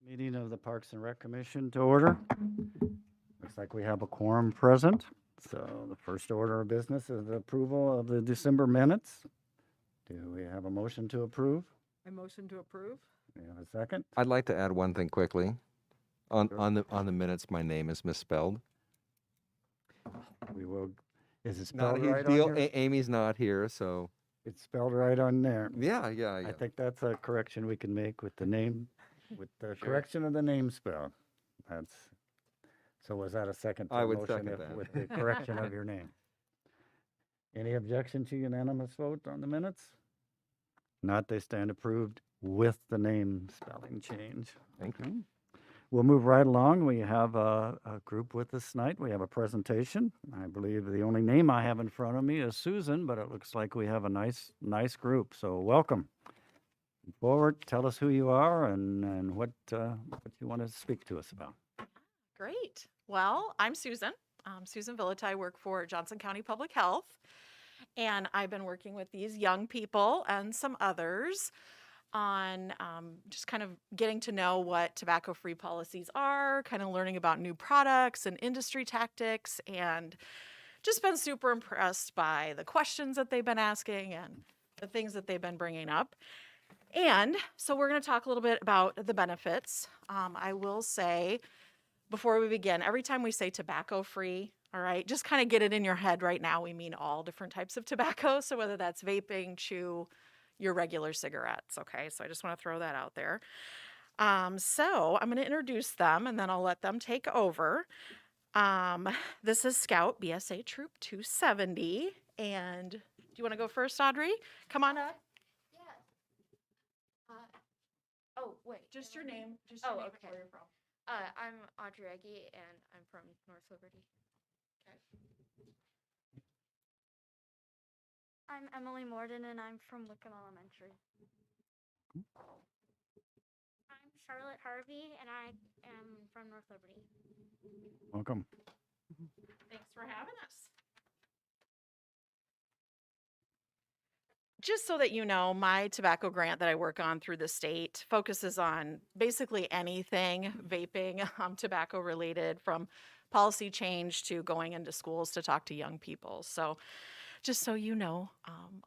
Meeting of the Parks and Rec Commission to order. Looks like we have a quorum present. So the first order of business is the approval of the December minutes. Do we have a motion to approve? I motion to approve. Do we have a second? I'd like to add one thing quickly. On Sure. on the minutes, my name is misspelled. We will, is it Not a spelled huge right on deal. here? Amy's not here, so It's spelled right on there. yeah. I think that's a correction we can make with the name, with the correction of the name spell. That's, so was that a second to I the would motion second if- that. with the correction of your name? Any objection to unanimous vote on the minutes? Not, they stand approved with the name spelling change. Thank you. Okay. We'll move right along. We have a group with us tonight. We have a presentation. I believe the only name I have in front of me is Susan, but it looks like we have a nice group. So welcome. Forward, tell us who you are and what you want to speak to us about. Great. Well, I'm Susan. Susan Villati. I work for Johnson County Public Health. And I've been working with these young people and some others on just kind of getting to know what tobacco-free policies are, kind of learning about new products and industry tactics, and just been super impressed by the questions that they've been asking and the things that they've been bringing up. And so we're going to talk a little bit about the benefits. I will say, before we begin, every time we say tobacco-free, all right, just kind of get it in your head right now. We mean all different types of tobacco. So whether that's vaping, chew, your regular cigarettes, okay? So I just want to throw that out there. So I'm going to introduce them and then I'll let them take over. This is Scout BSA Troop 270. And do you want to go first, Audrey? Come on up. Yeah. Oh, wait. Just your name. Just Oh, your name okay. and where you're from. I'm Audrey Eggy, and I'm from North Liberty. I'm Emily Morden, and I'm from Wickham Elementary. I'm Charlotte Harvey, and I am from North Liberty. Welcome. Thanks for having us. Just so that you know, my tobacco grant that I work on through the state focuses on basically anything vaping, tobacco related, from policy change to going into schools to talk to young people. So just so you know,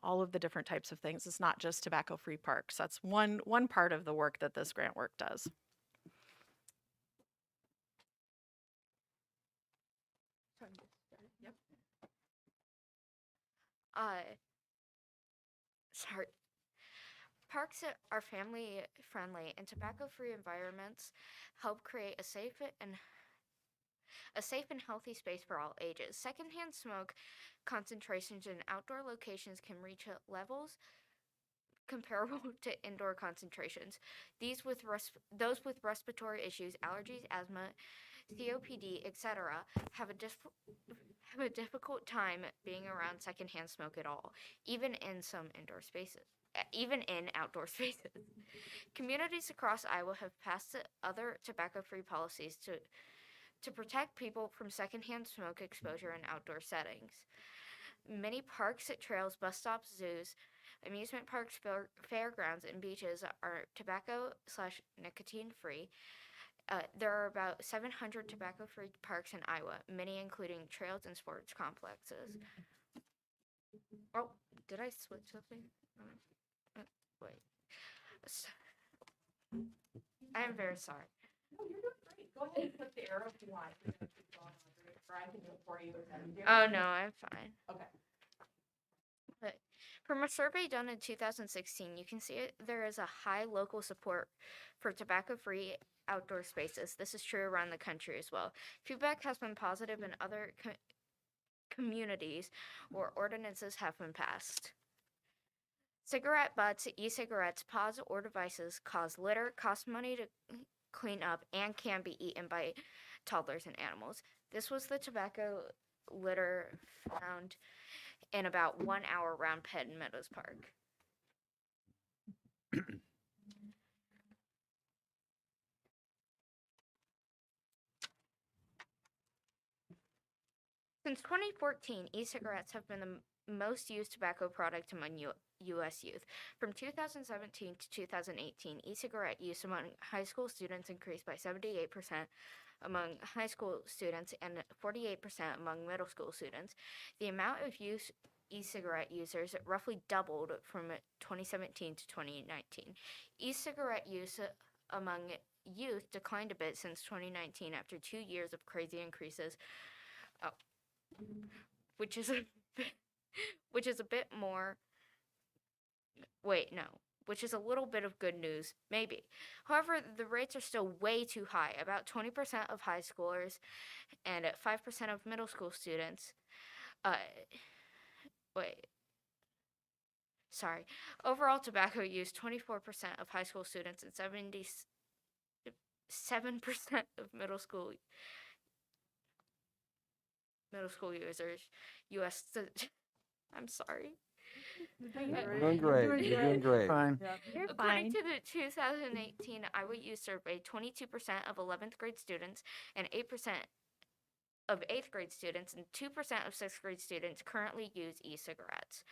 all of the different types of things. It's not just tobacco-free parks. That's one part of the work that this grant work does. Yep. Sorry. Parks are family friendly, and tobacco-free environments help create a safe and healthy space for all ages. Secondhand smoke concentrations in outdoor locations can reach levels comparable to indoor concentrations. Those with respiratory issues, allergies, asthma, COPD, etc., have a difficult time being around secondhand smoke at all, even in outdoor spaces. Communities across Iowa have passed other tobacco-free policies to protect people from secondhand smoke exposure in outdoor settings. Many parks, trails, bus stops, zoos, amusement parks, fairgrounds, and beaches are tobacco/nicotine free. There are about 700 tobacco-free parks in Iowa, many including trails and sports complexes. Oh, did I switch something? Wait. I am very sorry. Oh, you're doing great. Go ahead and click the arrow if you want. Or I can do it for you. Oh, no, I'm fine. Okay. From a survey done in 2016, you can see there is a high local support for tobacco-free outdoor spaces. This is true around the country as well. Feedback has been positive in other communities where ordinances have been passed. Cigarette butts, e-cigarettes, pods, or devices cause litter, cost money to clean up, and can be eaten by toddlers and animals. This was the tobacco litter found in about 1 hour around Penn Meadows Park. Since 2014, e-cigarettes have been the most used tobacco product among U.S. youth. From 2017 to 2018, e-cigarette use among high school students increased by 78% among high school students and 48% among middle school students. The amount of e-cigarette users roughly doubled from 2017 to 2019. E-cigarette use among youth declined a bit since 2019 after 2 years of crazy increases, which is a which is a bit more. Wait, no. Which is a little bit of good news, maybe. However, the rates are still way too high. About 20% of high schoolers and 5% of middle school students. Wait. Sorry. Overall tobacco use, 24% of high school students and 77% of middle school users. U.S. I'm sorry. You're doing great. You're doing great. Fine. You're According fine. to the 2018 Iowa Youth Survey, 22% of 11th grade students and 8% of 8th grade students and 2% of 6th grade students currently use e-cigarettes.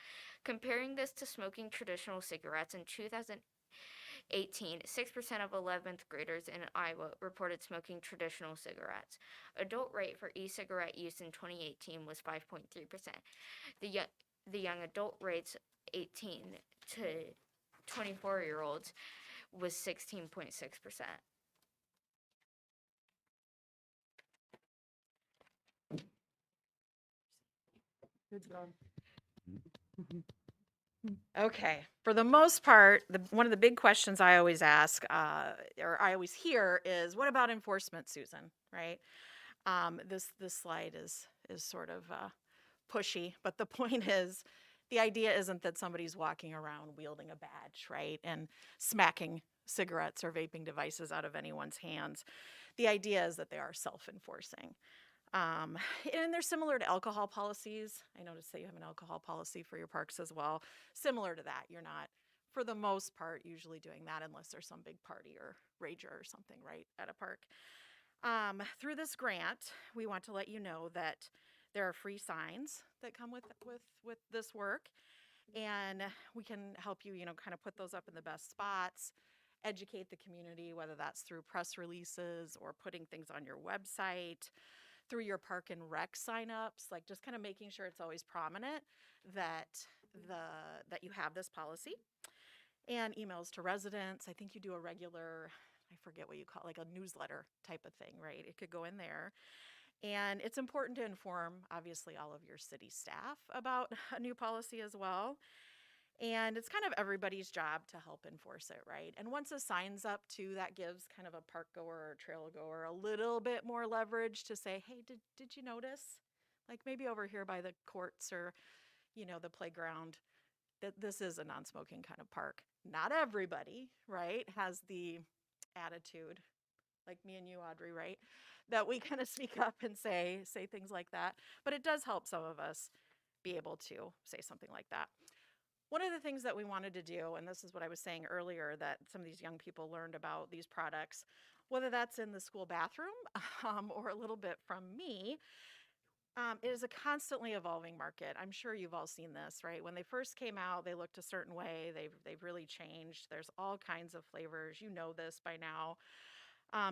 Comparing this to smoking traditional cigarettes in 2018, 6% of 11th graders in Iowa reported smoking traditional cigarettes. Adult rate for e-cigarette use in 2018 was 5.3%. The young adult rates 18 to 24-year-olds was 16.6%. Good job. Okay. For the most part, one of the big questions I always ask, or I always hear, is what about enforcement, Susan? Right? This slide is sort of pushy, but the point is, the idea isn't that somebody's walking around wielding a badge, right, and smacking cigarettes or vaping devices out of anyone's hands. The idea is that they are self-enforcing. And they're similar to alcohol policies. I noticed that you have an alcohol policy for your parks as well. Similar to that, you're not, for the most part, usually doing that unless there's some big party or rager or something, right, at a park. Through this grant, we want to let you know that there are free signs that come with this work, and we can help you, kind of put those up in the best spots, educate the community, whether that's through press releases or putting things on your website, through your park and rec signups, like just kind of making sure it's always prominent that you have this policy. And emails to residents. I think you do a regular, I forget what you call it, like a newsletter type of thing, right? It could go in there. And it's important to inform, obviously, all of your city staff about a new policy as well. And it's kind of everybody's job to help enforce it, right? And once a sign's up too, that gives kind of a park goer or trail goer a little bit more leverage to say, hey, did you notice? Like maybe over here by the courts or, the playground, that this is a non-smoking kind of park. Not everybody, right, has the attitude, like me and you, Audrey, right, that we kind of speak up and say things like that. But it does help some of us be able to say something like that. One of the things that we wanted to do, and this is what I was saying earlier, that some of these young people learned about these products, whether that's in the school bathroom or a little bit from me, it is a constantly evolving market. I'm sure you've all seen this, right? When they first came out, they looked a certain way. They've really changed. There's all kinds of flavors. You know this by now.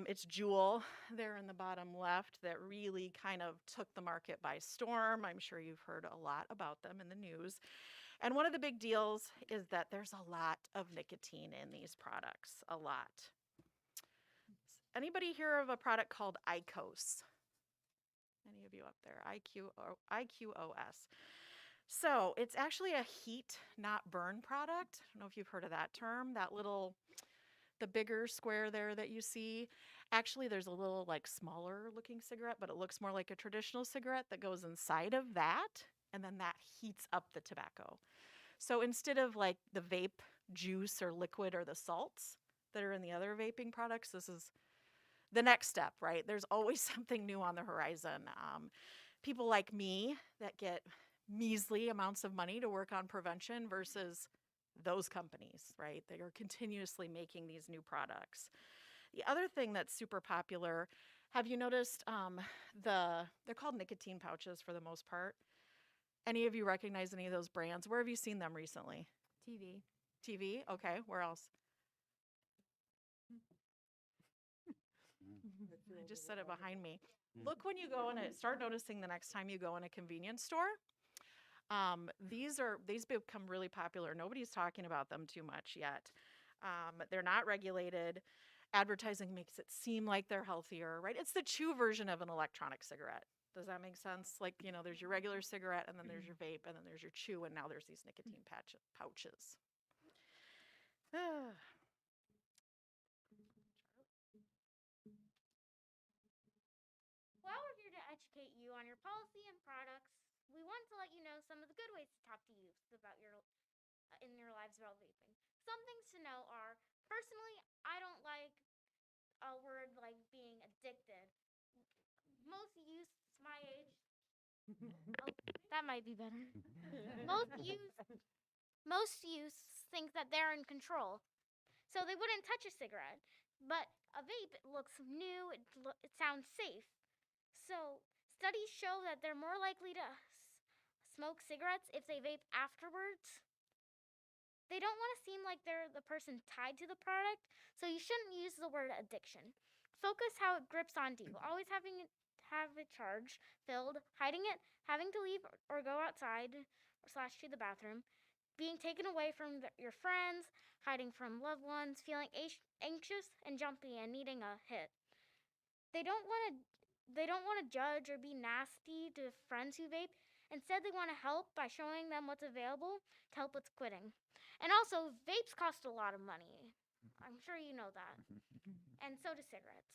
It's Juul there in the bottom left that really kind of took the market by storm. I'm sure you've heard a lot about them in the news. And one of the big deals is that there's a lot of nicotine in these products, a lot. Anybody hear of a product called IQOS? Any of you up there? IQOS. So it's actually a heat, not burn product. I don't know if you've heard of that term, the bigger square there that you see. Actually, there's a little like smaller looking cigarette, but it looks more like a traditional cigarette that goes inside of that, and then that heats up the tobacco. So instead of like the vape juice or liquid or the salts that are in the other vaping products, this is the next step, right? There's always something new on the horizon. People like me that get measly amounts of money to work on prevention versus those companies, right? They are continuously making these new products. The other thing that's super popular, have you noticed they're called nicotine pouches for the most part? Any of you recognize any of those brands? Where have you seen them recently? TV. TV. Okay. Where else? I just said it behind me. Look when you go in it. Start noticing the next time you go in a convenience store. These become really popular. Nobody's talking about them too much yet. They're not regulated. Advertising makes it seem like they're healthier, right? It's the chew version of an electronic cigarette. Does that make sense? Like, there's your regular cigarette, and then there's your vape, and then there's your chew, and now there's these nicotine pouches. While we're here to educate you on your policy and products, we want to let you know some of the good ways to talk to youth about in your lives about vaping. Some things to know are, personally, I don't like a word like being addicted. Most youths my age, that might be better. Most youths think that they're in control, so they wouldn't touch a cigarette. But a vape, it looks new, it sounds safe. So studies show that they're more likely to smoke cigarettes if they vape afterwards. They don't want to seem like they're the person tied to the product, so you shouldn't use the word addiction. Focus how it grips onto you. Always have it charged, filled, hiding it, having to leave or go outside / to the bathroom, being taken away from your friends, hiding from loved ones, feeling anxious and jumpy and needing a hit. They don't want to judge or be nasty to friends who vape. Instead, they want to help by showing them what's available to help with quitting. And also, vapes cost a lot of money. I'm sure you know that. And so do cigarettes.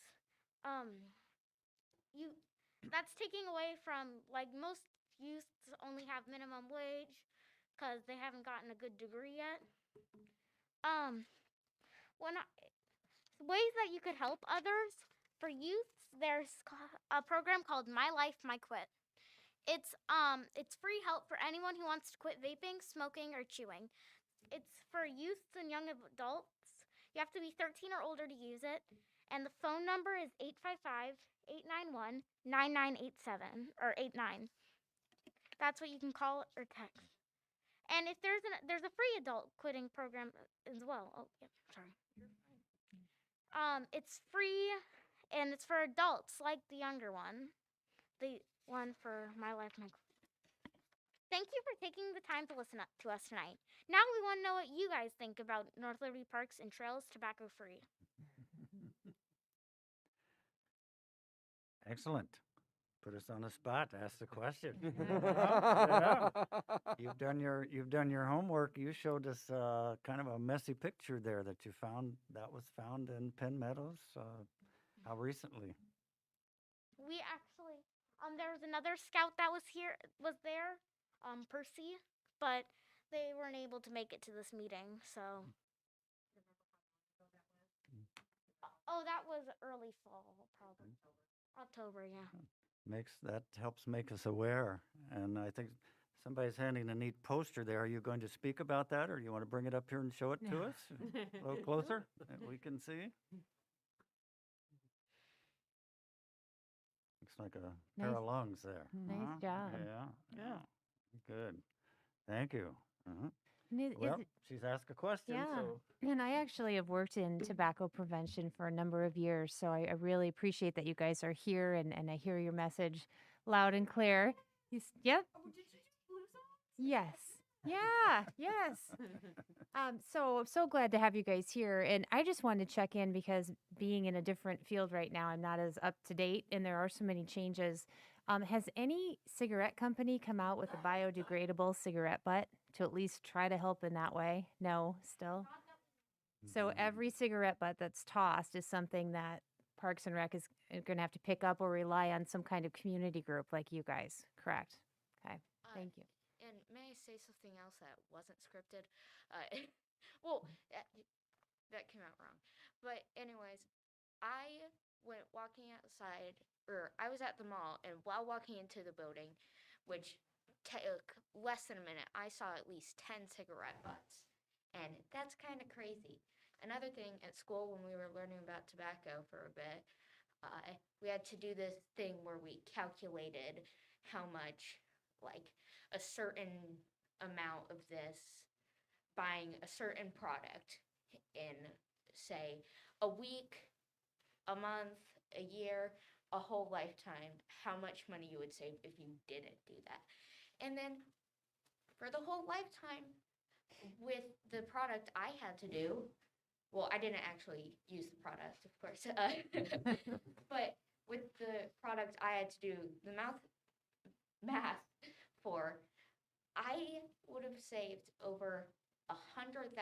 That's taking away from, like, most youths only have minimum wage because they haven't gotten a good degree yet. Ways that you could help others. For youths, there's a program called My Life, My Quit. It's free help for anyone who wants to quit vaping, smoking, or chewing. It's for youths and young adults. You have to be 13 or older to use it. And the phone number is 855-891-9987 or 89. That's what you can call or text. And if there's a free adult quitting program as well. Oh, yeah, sorry. It's free and it's for adults like the younger one. The one for My Life, My Quit. Thank you for taking the time to listen to us tonight. Now we want to know what you guys think about North Liberty Parks and Trails tobacco free. Excellent. Put us on the spot. Ask the question. Yeah. You've done your homework. You showed us kind of a messy picture there that was found in Penn Meadows. How recently? We actually, there was another scout that was there, Percy, but they weren't able to make it to this meeting, so. Oh, that was early fall, probably. October, yeah. Helps make us aware. And I think somebody's handing a neat poster there. Are you going to speak about that, or you want to bring it up here and show it to us? A little closer that we can see. Looks like a pair Nice. of lungs there. Nice job. Yeah. Good. Thank you. And Well, she's asked a question, yeah. so And I actually have worked in tobacco prevention for a number of years, so I really appreciate that you guys are here and I hear your message loud and clear. Yep. Oh, did you do blue songs? Yes. Yeah. Yes. So glad to have you guys here. And I just wanted to check in because being in a different field right now, I'm not as up to date and there are so many changes. Has any cigarette company come out with a biodegradable cigarette butt to at least try to help in that way? No, still? So every cigarette butt that's tossed is something that Parks and Rec is going to have to pick up or rely on some kind of community group like you guys, correct? Okay, thank you. And may I say something else that wasn't scripted? Well, that came out wrong. But anyways, I went walking outside, or I was at the mall, and while walking into the building, which took less than a minute, I saw at least 10 cigarette butts. And that's kind of crazy. Another thing at school, when we were learning about tobacco for a bit, we had to do this thing where we calculated how much, like, a certain amount of this buying a certain product in, say, a week, a month, a year, a whole lifetime, how much money you would save if you didn't do that. And then for the whole lifetime, with the product I had to do, well, I didn't actually use the product, of course, but with the product I had to do the math for, I would have saved over $100,000.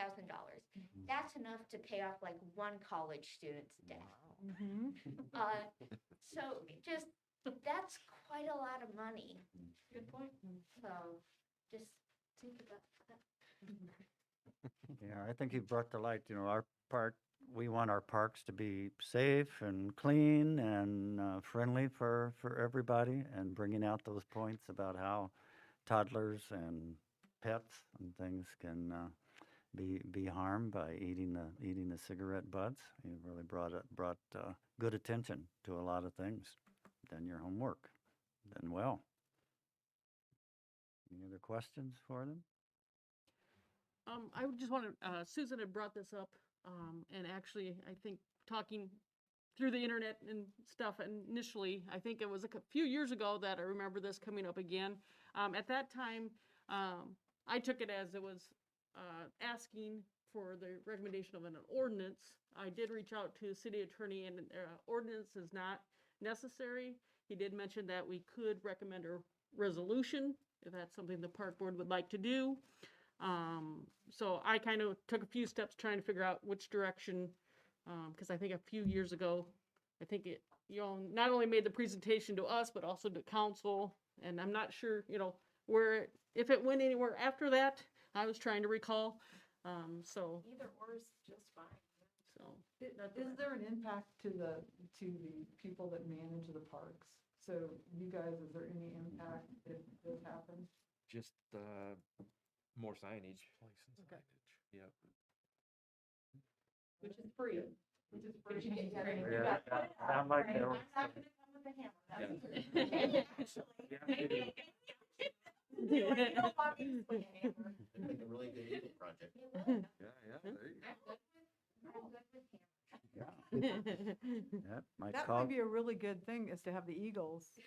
That's enough to pay off like one college student's debt. So just that's quite a lot of money. Good point. So just think about that. Yeah, I think you brought to light, our part, we want our parks to be safe and clean and friendly for everybody, and bringing out those points about how toddlers and pets and things can be harmed by eating the cigarette butts. You really brought good attention to a lot of things. Done your homework. Done well. Any other questions for them? I would just want to, Susan had brought this up, and actually, I think talking through the internet and stuff initially, I think it was a few years ago that I remember this coming up again. At that time, I took it as it was asking for the recommendation of an ordinance. I did reach out to the city attorney, and ordinance is not necessary. He did mention that we could recommend a resolution if that's something the park board would like to do. So I kind of took a few steps trying to figure out which direction, because I think a few years ago, I think it, not only made the presentation to us, but also to council. And I'm not sure, if it went anywhere after that. I was trying to recall. So Either or is just fine. that's Is there an impact to the people that manage the parks? So you guys, is there any impact if this happens? Just more signage. Okay. Yep. Which is free. Which is free. Yeah, sound like they were- I'm not gonna come with a hammer. That's Yeah. don't want me to swing a hammer. Make a really good eagle project. Yeah, there you go. That might That call, might be a really good thing, is to have the Eagles,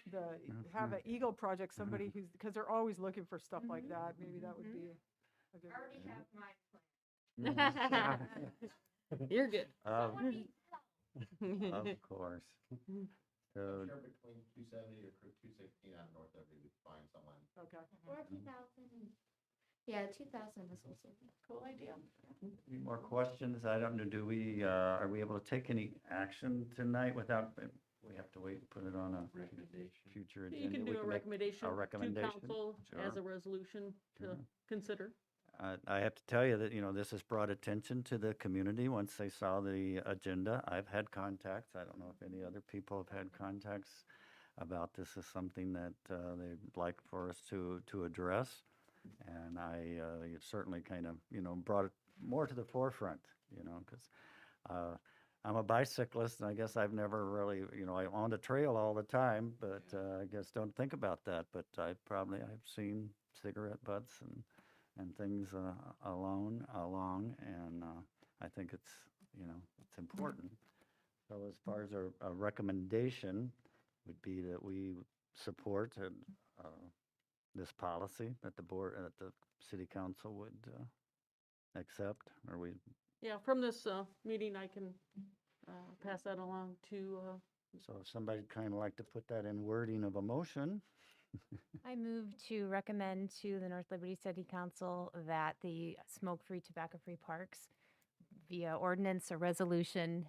have an Eagle project, somebody who's, because they're always looking for stuff like that. Maybe that would be a good. I already have my plan. You're good. of course. So, Sure, between 270 or 216 on North Everett, we could find someone. Okay. Or 2000. Yeah, 2000 is also a cool idea. any more questions? I don't know, are we able to take any action tonight without, we have to wait and put it on a future agenda? You can We do a make recommendation a to recommendation. council as Sure. a resolution to Sure. consider. I have to tell you that, this has brought attention to the community once they saw the agenda. I've had contacts. I don't know if any other people have had contacts about this as something that they'd like for us to address. And I certainly kind of, brought it more to the forefront, because I'm a bicyclist, and I guess I've never really, I'm on the trail all the time, but I guess don't think about that. But I've seen cigarette butts and things along, and I think it's important. So as far as a recommendation would be that we support this policy, that the board, that the city council would accept, or we, Yeah, from this meeting, I can pass that along to, so if somebody'd kind of like to put that in wording of a motion. I move to recommend to the North Liberty City Council that the smoke-free, tobacco-free parks via ordinance or resolution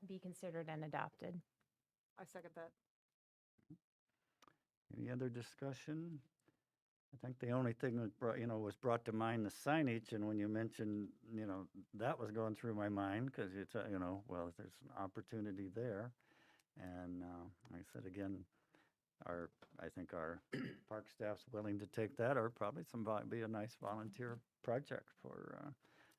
be considered and adopted. I second that. Any other discussion? I think the only thing that was brought to mind the signage, and when you mentioned, that was going through my mind, because well, there's an opportunity there. And like I said, again, I think our park staff's willing to take that, or probably be a nice volunteer project for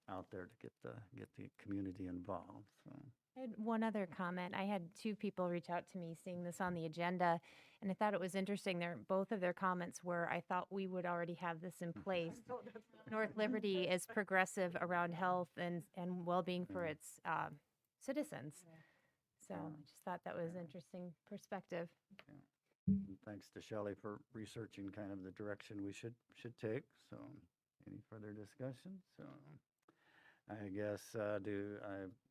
out there to get the community involved. So I had one other comment. I had two people reach out to me seeing this on the agenda, and I thought it was interesting. Both of their comments were, I thought we would already have this in place. North Liberty is progressive around health and well-being for its citizens. So I just thought that was interesting perspective. And thanks to Shelley for researching kind of the direction we should take. So any further discussion? So I guess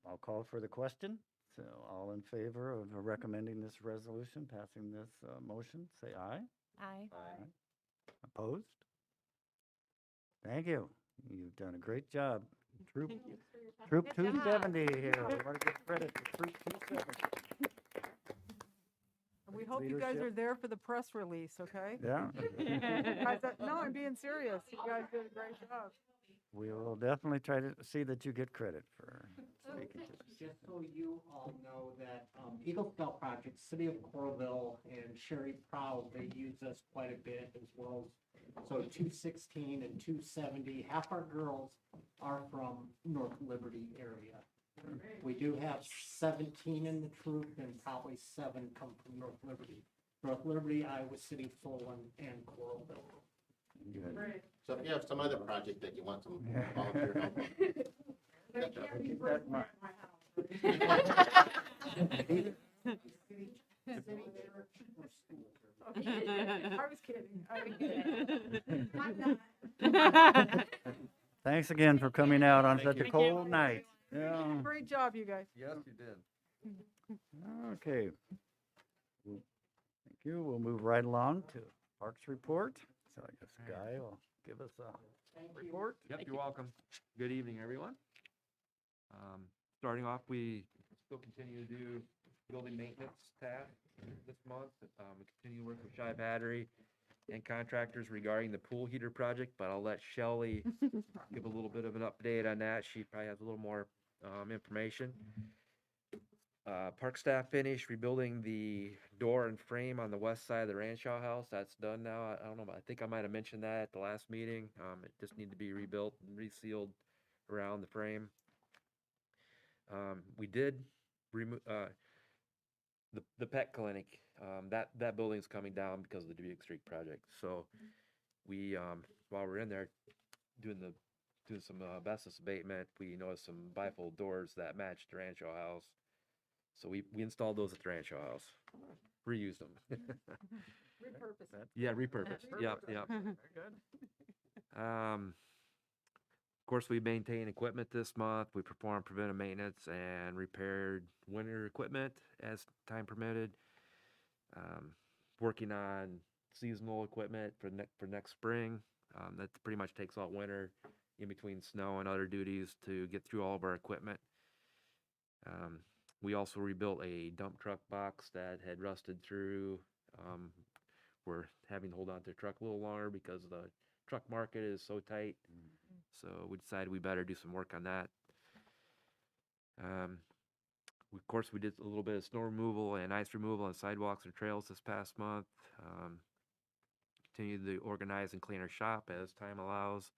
I'll call for the question. So all in favor of recommending this resolution, passing this motion, say aye. Aye. Aye. Opposed? Thank you. You've done a great job. Troop, Troop Good job. 270 here. We want to give credit to Troop 270. And we hope you guys Leadership. are there for the press release, okay? Yeah. No, I'm being serious. You guys did a great job. We will definitely try to see that you get credit for speaking to us. Just so you all know that Eagle Scout Project, City of Coralville and Sherry Proud, they use us quite a bit as well. So 216 and 270, half our girls are from North Liberty area. We do have 17 in the troop and probably 7 come from North Liberty. North Liberty, Iowa City, Solon, and Coralville. Good. So if you have some other project that you want some Yeah. volunteer help on, Keep that in mind. I was kidding. Thanks again for coming out on Thank such a you. cold night. Yeah. Great job, you guys. Yes, you did. Okay. Thank you. We'll move right along to Parks report. So I guess Guy will give us a report. Yep, you're welcome. Good evening, everyone. Starting off, we still continue to do building maintenance tasks this month. We continue to work with Shy Battery and contractors regarding the pool heater project, but I'll let Shelley give a little bit of an update on that. She probably has a little more information. Park staff finished rebuilding the door and frame on the west side of the Rancho house. That's done now. I don't know, I think I might have mentioned that at the last meeting. It just needed to be rebuilt and resealed around the frame. We did remove the pet clinic. That building's coming down because of the Dubuque Street project. So we while we're in there doing some asbestos abatement, we noticed some bifold doors that matched the Rancho house. So we installed those at the Rancho house, reused them. Repurpose. Yeah, repurposed. Yep, yep. Very good. Of course, we maintain equipment this month. We performed preventive maintenance and repaired winter equipment as time permitted. Working on seasonal equipment for next spring. That pretty much takes all winter in between snow and other duties to get through all of our equipment. We also rebuilt a dump truck box that had rusted through. We're having to hold on to the truck a little longer because the truck market is so tight. So we decided we better do some work on that. Of course, we did a little bit of snow removal and ice removal on sidewalks and trails this past month. Continue to organize and clean our shop as time allows.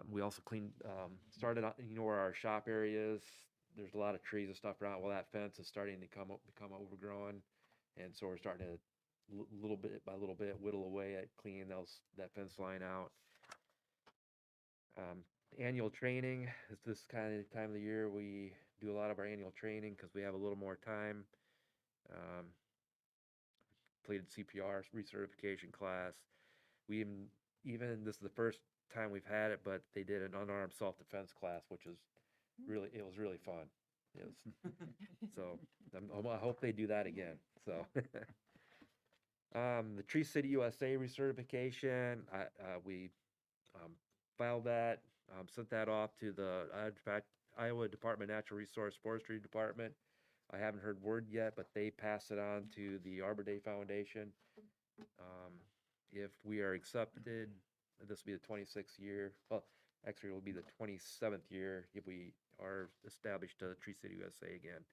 We also started on, where our shop area is. There's a lot of trees and stuff around. Well, that fence is starting to become overgrown, and so we're starting to little bit by little bit whittle away at cleaning that fence line out. Annual training is this kind of time of the year. We do a lot of our annual training because we have a little more time. Completed CPR recertification class. We even this is the first time we've had it, but they did an unarmed self-defense class, which is it was really fun. It was, so I hope they do that again. So the Tree City USA recertification, we filed that, sent that off to the Iowa Department of Natural Resource Forestry Department. I haven't heard word yet, but they passed it on to the Arbor Day Foundation. If we are accepted, this will be the 26th year. Well, actually, it will be the 27th year if we are established to Tree City USA again.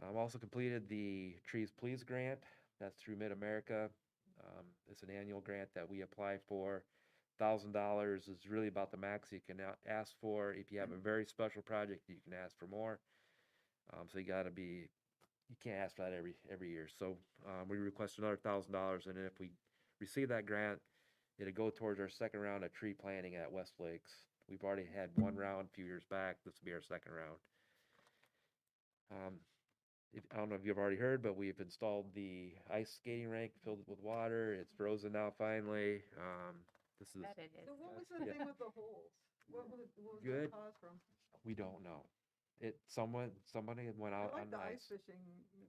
I've also completed the Trees Please grant. That's through Mid-America. It's an annual grant that we apply for. $1,000 is really about the max you can ask for. If you have a very special project, you can ask for more. So you can't ask for that every year. So we request another $1,000, and then if we receive that grant, it'll go towards our second round of tree planting at West Lakes. We've already had one round a few years back. This will be our second round. I don't know if you've already heard, but we've installed the ice skating rink, filled it with water. It's frozen now finally. This is Bet it is. So what was the Yeah. thing with the holes? What was the Good. cause from? We don't know. Somebody went I out like on the the ice ice. fishing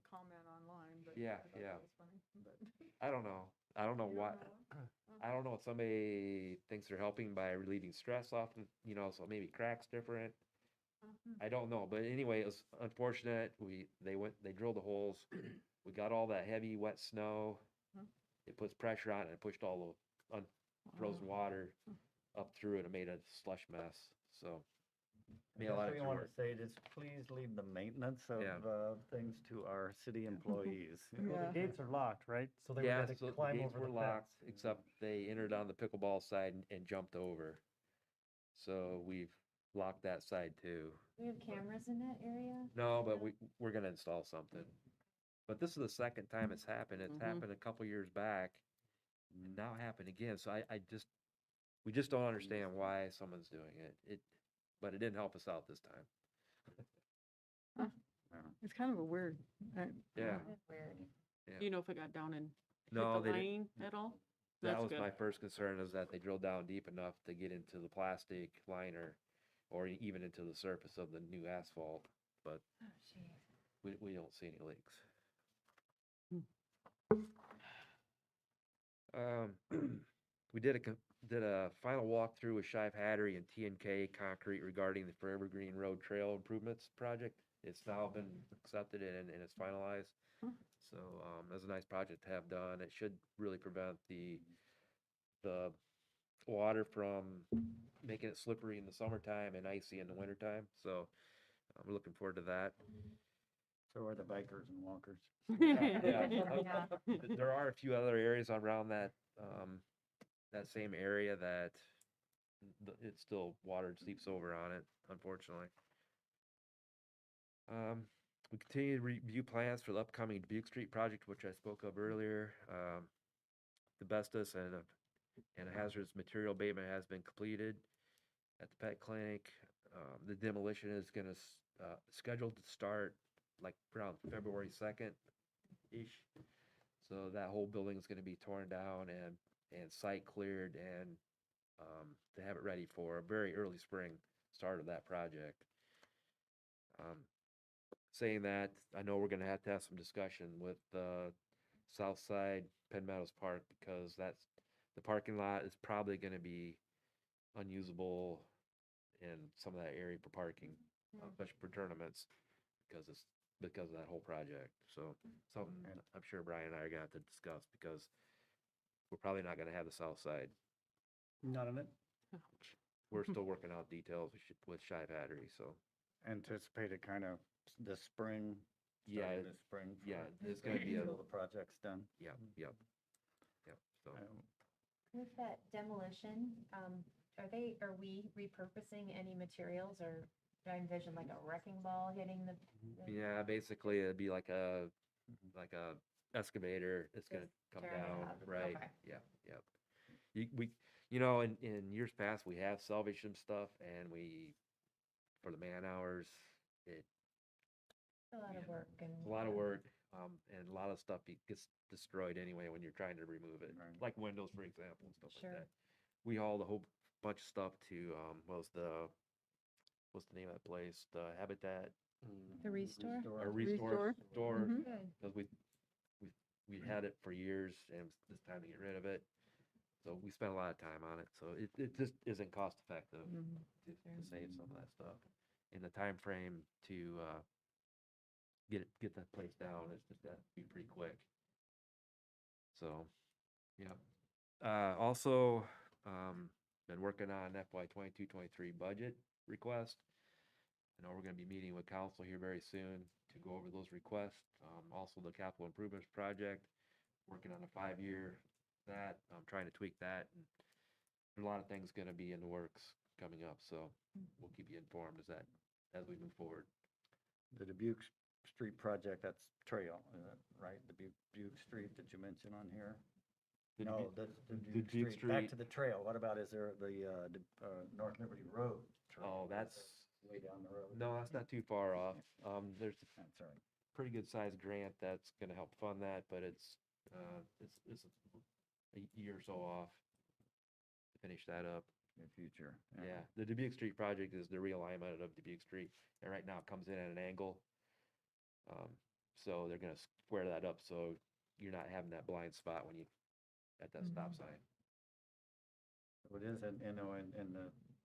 comment online, but Yeah, I thought yeah. that was funny. But I don't know. I don't know you don't why. know I don't know if somebody thinks they're helping by relieving stress off, so maybe cracks different. I don't know, but anyway, it was unfortunate. They drilled the holes. We got all that heavy, wet snow. Mhm. It puts pressure on it and pushed all the unfrozen water up through it and made a slush mess. So, made a lot of we extra want to work. say is please leave the maintenance of Yeah. things to our city employees. Well, the Gates are locked, right? So they Yeah, would have so to the climb gates over were the locked, fence. except they entered on the pickleball side and jumped over. So we've locked that side too. We have cameras in that area? No, but we're gonna install something. But this is the second time it's happened. It's happened a couple years back. Now happened again. So we just don't understand why someone's doing it. But it didn't help us out this time. It's kind of a weird. Yeah. Weird. Yeah. Do you know if it got down and No, hit the they didn't. lane at all? That That's was good. my first concern, is that they drilled down deep enough to get into the plastic liner or even into the surface of the new asphalt. But Oh, jeez. we don't see any leaks. We did a final walkthrough with Shive Hattery and T&K Concrete regarding the Forever Green Road Trail Improvements project. It's now been accepted and it's finalized. So that's a nice project to have done. It should really prevent the water from making it slippery in the summertime and icy in the wintertime. So I'm looking forward to that. So are the bikers and walkers. Yeah. There are a few other areas around that same area that it's still water seeps over on it, unfortunately. We continue to review plans for the upcoming Dubuque Street project, which I spoke of earlier. The asbestos and a hazardous material abatement has been completed at the pet clinic. The demolition is gonna scheduled to start like around February 2nd-ish. So that whole building is gonna be torn down and site cleared and to have it ready for a very early spring start of that project. Saying that, I know we're gonna have to have some discussion with South Side Penn Meadows Park, because the parking lot is probably gonna be unusable in some of that area for parking, especially for tournaments, because of that whole project. So something I'm sure Brian and I are gonna have to discuss, because we're probably not gonna have the South Side. None of it? We're still working out details with Shive Hattery, so. Anticipated kind of this spring. Yeah, starting this spring. yeah, it's gonna be Until the project's done. Yep, so. With that demolition, are we repurposing any materials, or do I envision like a wrecking ball hitting the? Yeah, basically it'd be like a excavator. It's gonna Just come tearing it down, up. right? Okay. Yep. In years past, we have salvaged some stuff, and for the man hours, it's A lot of work and. a lot of work, and a lot of stuff gets destroyed anyway when you're trying to remove it, Right. like windows, for example, and stuff Sure. like that. We hauled a whole bunch of stuff to what's the name of that place? The Habitat. The restore? A resource store, Mhm. Good. because we had it for years, and it's time to get rid of it. So we spent a lot of time on it. So it just isn't cost effective to save some of that stuff. In the time frame to get that place down, it's just got to be pretty quick. So, yeah. Also, been working on FY 22-23 budget request. I know we're going to be meeting with council here very soon to go over those requests. Also the capital improvements project, working on a 5-year that. I'm trying to tweak that and there's a lot of things gonna be in the works coming up, so we'll keep you informed as we move forward. The Dubuque Street project, that's trail, right? Dubuque Street that you mentioned on here? The No, Dubuque- that's Dubuque Dubuque Street. Back Street. to the trail. What about, is there the North Liberty Road? trail? Oh, that's, Way down the road. no, that's not too far off. There's a That's all right. pretty good sized grant that's gonna help fund that, but it's a year or so off to finish that up. In the future. Yeah, the Dubuque Street project is the realignment of Dubuque Street, and right now it comes in at an angle. So they're gonna square that up, so you're not having that blind spot when you, at that stop sign. It is, and, you know, and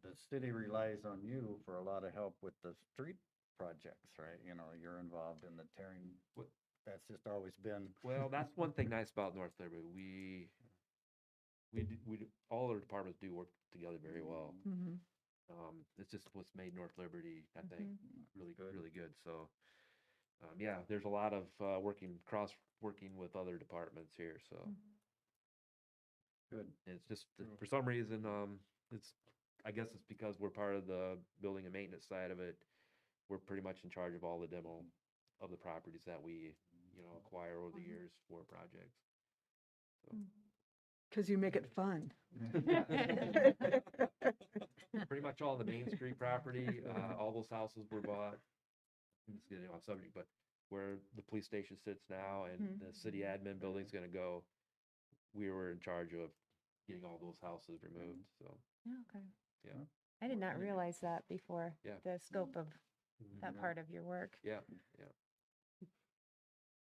the city relies on you for a lot of help with the street projects, right? You know, you're involved in the tearing, that's just always been. Well, that's one thing nice about North Liberty. All our departments do work together very well. It's just what's made North Liberty, I think, really good, really good. So, yeah, there's a lot of working with other departments here. So Good. it's just for some reason, I guess it's because we're part of the building and maintenance side of it. We're pretty much in charge of all the demo of the properties that we, acquire over the years for projects. So. Because you make it fun. Pretty much all the Main Street property, all those houses were bought. I'm just getting off subject, but where the police station sits now and the city admin building's gonna go, we were in charge of getting all those houses removed, so, Okay. yeah. I did not realize that before, Yeah. the scope of that part of your work. Yeah.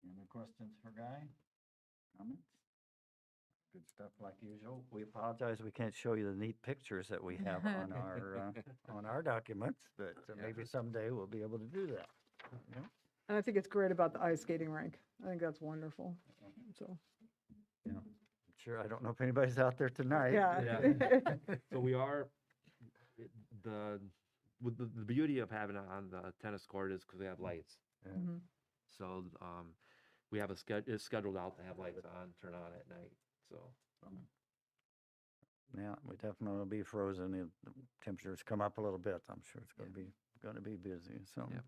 Any other questions for Guy? Comments? Good stuff like usual. We apologize, we can't show you the neat pictures that we have on our documents, but maybe someday we'll be able to do that. Yeah. And I think it's great about the ice skating rink. I think that's wonderful. So, Yeah. Sure, I don't know if anybody's out there tonight. yeah. So we are, the beauty of having it on the tennis court is because we have lights. Mhm. So, we have it's scheduled out to have lights on, turn on at night, so. Yeah, we definitely will be frozen. The temperatures come up a little bit. I'm sure it's gonna be busy, so. Yep.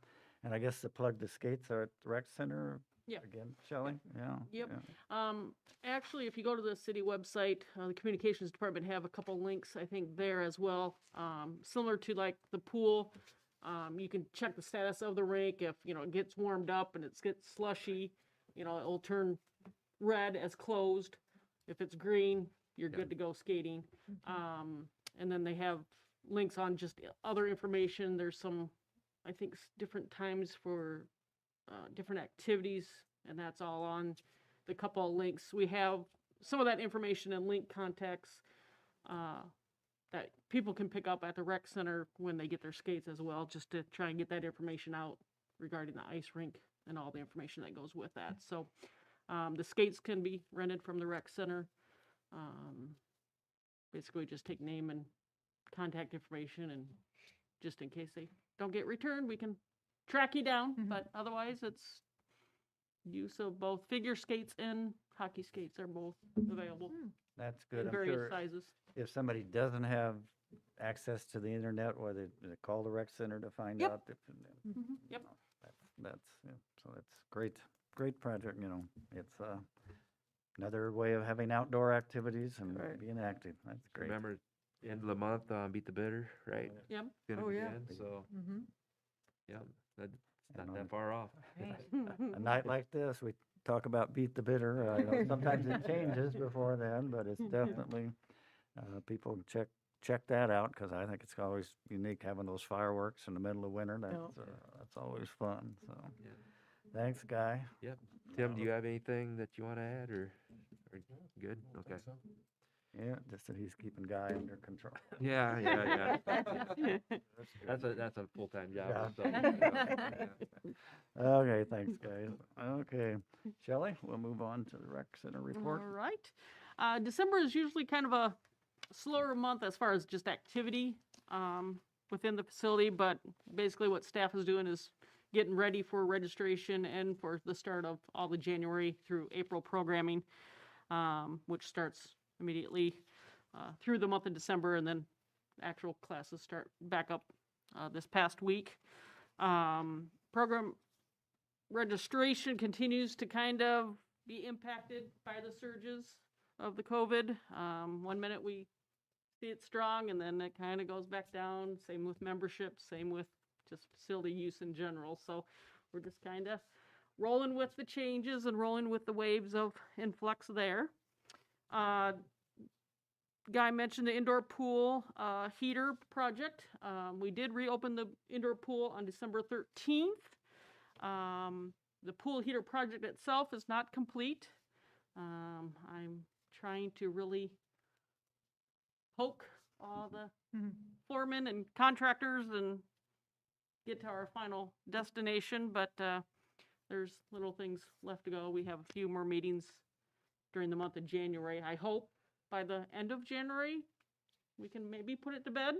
And I guess the plug the skates are at the rec center Yeah. again, Shelley? Yeah. Yep. yeah. Actually, if you go to the city website, the communications department have a couple links, I think, there as well. Similar to like the pool, you can check the status of the rink. If, it gets warmed up and it gets slushy, it will turn red as closed. If it's green, you're good to go skating. And then they have links on just other information. There's some, I think, different times for different activities, and that's all on the couple of links. We have some of that information in link contacts that people can pick up at the rec center when they get their skates as well, just to try and get that information out regarding the ice rink and all the information that goes with that. So the skates can be rented from the rec center. Basically just take name and contact information, and just in case they don't get returned, we can track you down. But otherwise, it's use of both figure skates and hockey skates are both available That's good. in I'm various sure sizes. if somebody doesn't have access to the internet, whether they call the rec center to find Yep. out. Yep. So that's great project, It's another way of having outdoor activities and Right. being active. That's great. Remember, end of the month, Beat the Bitter, right? Yep. It's gonna Oh, yeah. begin, so, Mhm. yeah, that's And not on that far off. a night like this, we talk about beat the bitter. Sometimes it changes before then, but it's definitely, people check that out, because I think it's always unique having those fireworks in the middle of winter. That's always fun, so. Yeah. Thanks, Guy. Yep. Tim, do you have anything that you want to add, or good? Okay. Yeah, just that he's keeping Guy under control. Yeah. That's a full-time job. Yeah. So, Okay, thanks, guys. Okay, Shelley, we'll move on to the rec center report. All right. December is usually kind of a slower month as far as just activity within the facility, but basically what staff is doing is getting ready for registration and for the start of all the January through April programming, which starts immediately through the month of December, and then actual classes start back up this past week. Program registration continues to kind of be impacted by the surges of the COVID. 1 minute we see it strong, and then it kind of goes back down. Same with membership, same with just facility use in general. So we're just kind of rolling with the changes and rolling with the waves of influx there. Guy mentioned the indoor pool heater project. We did reopen the indoor pool on December 13th. The pool heater project itself is not complete. I'm trying to really poke all the foremen and contractors and get to our final destination, but there's little things left to go. We have a few more meetings during the month of January. I hope by the end of January we can maybe put it to bed.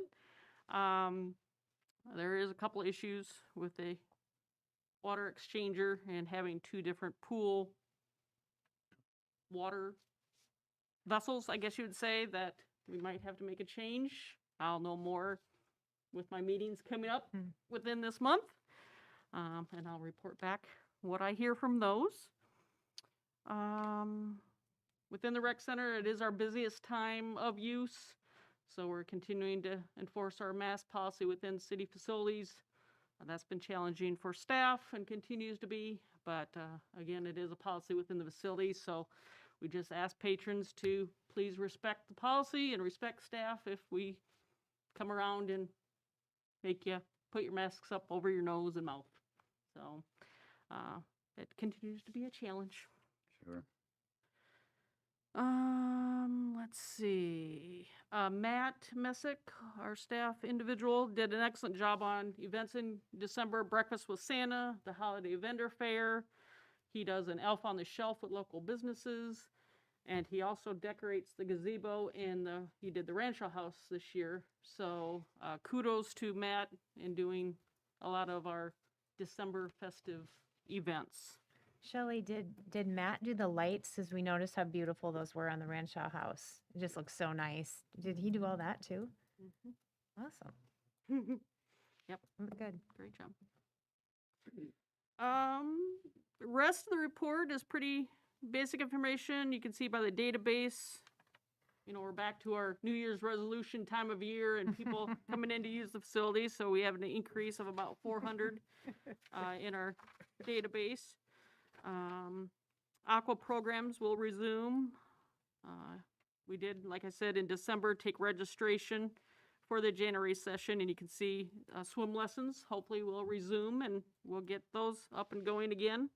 There is a couple issues with a water exchanger and having two different pool water vessels, I guess you would say, that we might have to make a change. I'll know more with my meetings coming up within this month, and I'll report back what I hear from those. Within the rec center, it is our busiest time of use, so we're continuing to enforce our mask policy within city facilities. That's been challenging for staff and continues to be, but again, it is a policy within the facility, so we just ask patrons to please respect the policy and respect staff if we come around and make you put your masks up over your nose and mouth. So it continues to be a challenge. Sure. Let's see. Matt Messick, our staff individual, did an excellent job on events in December. Breakfast with Santa, the holiday vendor fair. He does an elf on the shelf with local businesses. And he also decorates the gazebo and he did the Rancho house this year. So kudos to Matt in doing a lot of our December festive events. Shelley, did Matt do the lights? Because we noticed how beautiful those were on the Rancho house. It just looks so nice. Did he do all that too? Awesome. Yep. Good. Great job. The rest of the report is pretty basic information. You can see by the database, you know, we're back to our New Year's resolution time of year and people coming in to use the facility. So we have an increase of about 400 in our database. Aqua programs will resume. We did, like I said, in December, take registration for the January session, and you can see swim lessons hopefully will resume, and we'll get those up and going again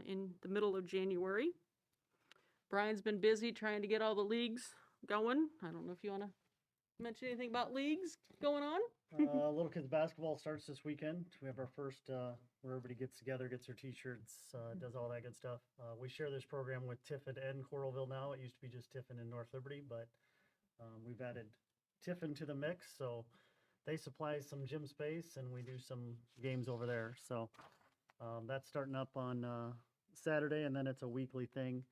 in the middle of January. Brian's been busy trying to get all the leagues going. I don't know if you want to mention anything about leagues going on? Little kids basketball starts this weekend. We have our first where everybody gets together, gets their t-shirts, does all that good stuff. We share this program with Tiffin and Coralville now. It used to be just Tiffin and North Liberty, but we've added Tiffin to the mix, so they supply some gym space and we do some games over there. So that's starting up on Saturday, and then it's a weekly thing.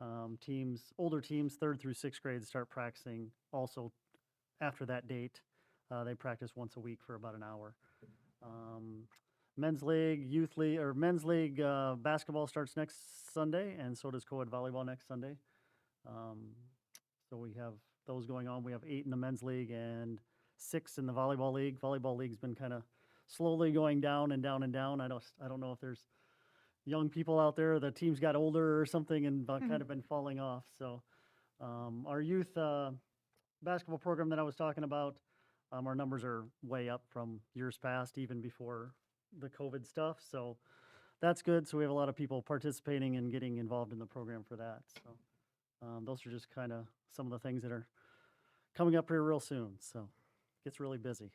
Older teams, 3rd through 6th grade, start practicing also after that date. They practice once a week for about an hour. Men's league, youth league, or men's league basketball starts next Sunday, and so does co-ed volleyball next Sunday. So we have those going on. We have 8 in the men's league and 6 in the volleyball league. Volleyball league's been kind of slowly going down and down and down. I don't know if there's young people out there. The teams got older or something and kind of been falling off. So our youth basketball program that I was talking about, our numbers are way up from years past, even before the COVID stuff. So that's good. So we have a lot of people participating and getting involved in the program for that. So those are just kind of some of the things that are coming up here real soon. So it gets really busy.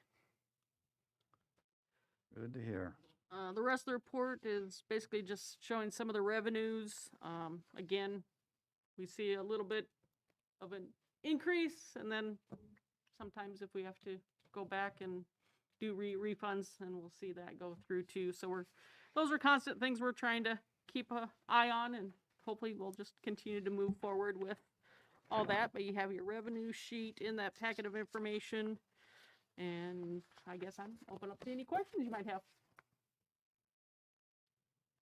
Good to hear. The rest of the report is basically just showing some of the revenues. Again, we see a little bit of an increase, and then sometimes if we have to go back and do refunds, and we'll see that go through too. So those are constant things we're trying to keep an eye on, and hopefully we'll just continue to move forward with all that, but you have your revenue sheet in that packet of information. And I guess I'm open up to any questions you might have.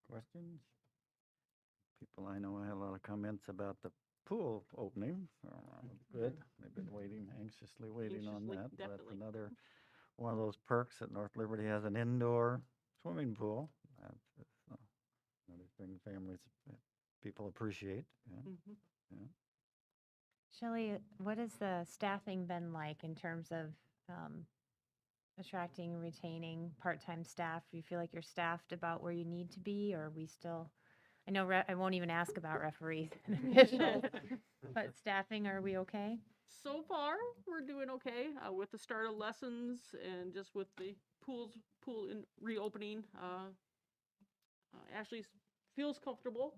Questions? People I know had a lot of comments about the pool opening. Good. They've been waiting, anxiously waiting on Anxiously, that. That's definitely. another one of those perks that North Liberty has an indoor swimming pool. That's another thing families, people appreciate. Yeah. Mhm. Yeah. Shelley, what has the staffing been like in terms of attracting and retaining part-time staff? Do you feel like you're staffed about where you need to be, or are we still? I know I won't even ask about referees and officials, but staffing, are we okay? So far, we're doing okay with the start of lessons and just with the pool in reopening. Ashley feels comfortable,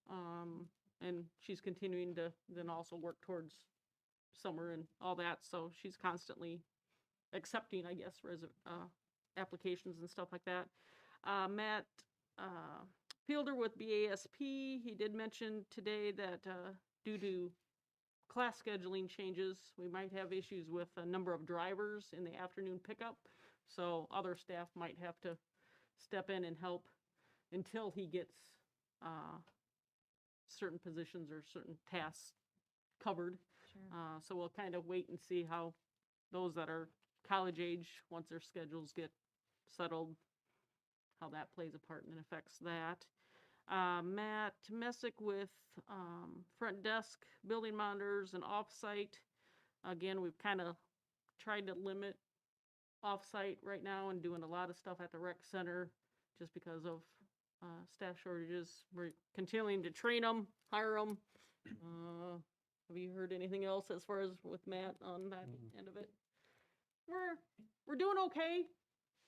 and she's continuing to then also work towards summer and all that. So she's constantly accepting, I guess, applications and stuff like that. Matt Fielder with BASP, he did mention today that due to class scheduling changes, we might have issues with a number of drivers in the afternoon pickup. So other staff might have to step in and help until he gets certain positions or certain tasks covered. So we'll kind of wait and see how those that are college age, once their schedules get settled, how that plays a part and affects that. Matt Messick with front desk, building monitors, and offsite. Again, we've kind of tried to limit offsite right now and doing a lot of stuff at the rec center just because of staff shortages. We're continuing to train them, hire them. Have you heard anything else as far as with Matt on that end of it? We're doing okay.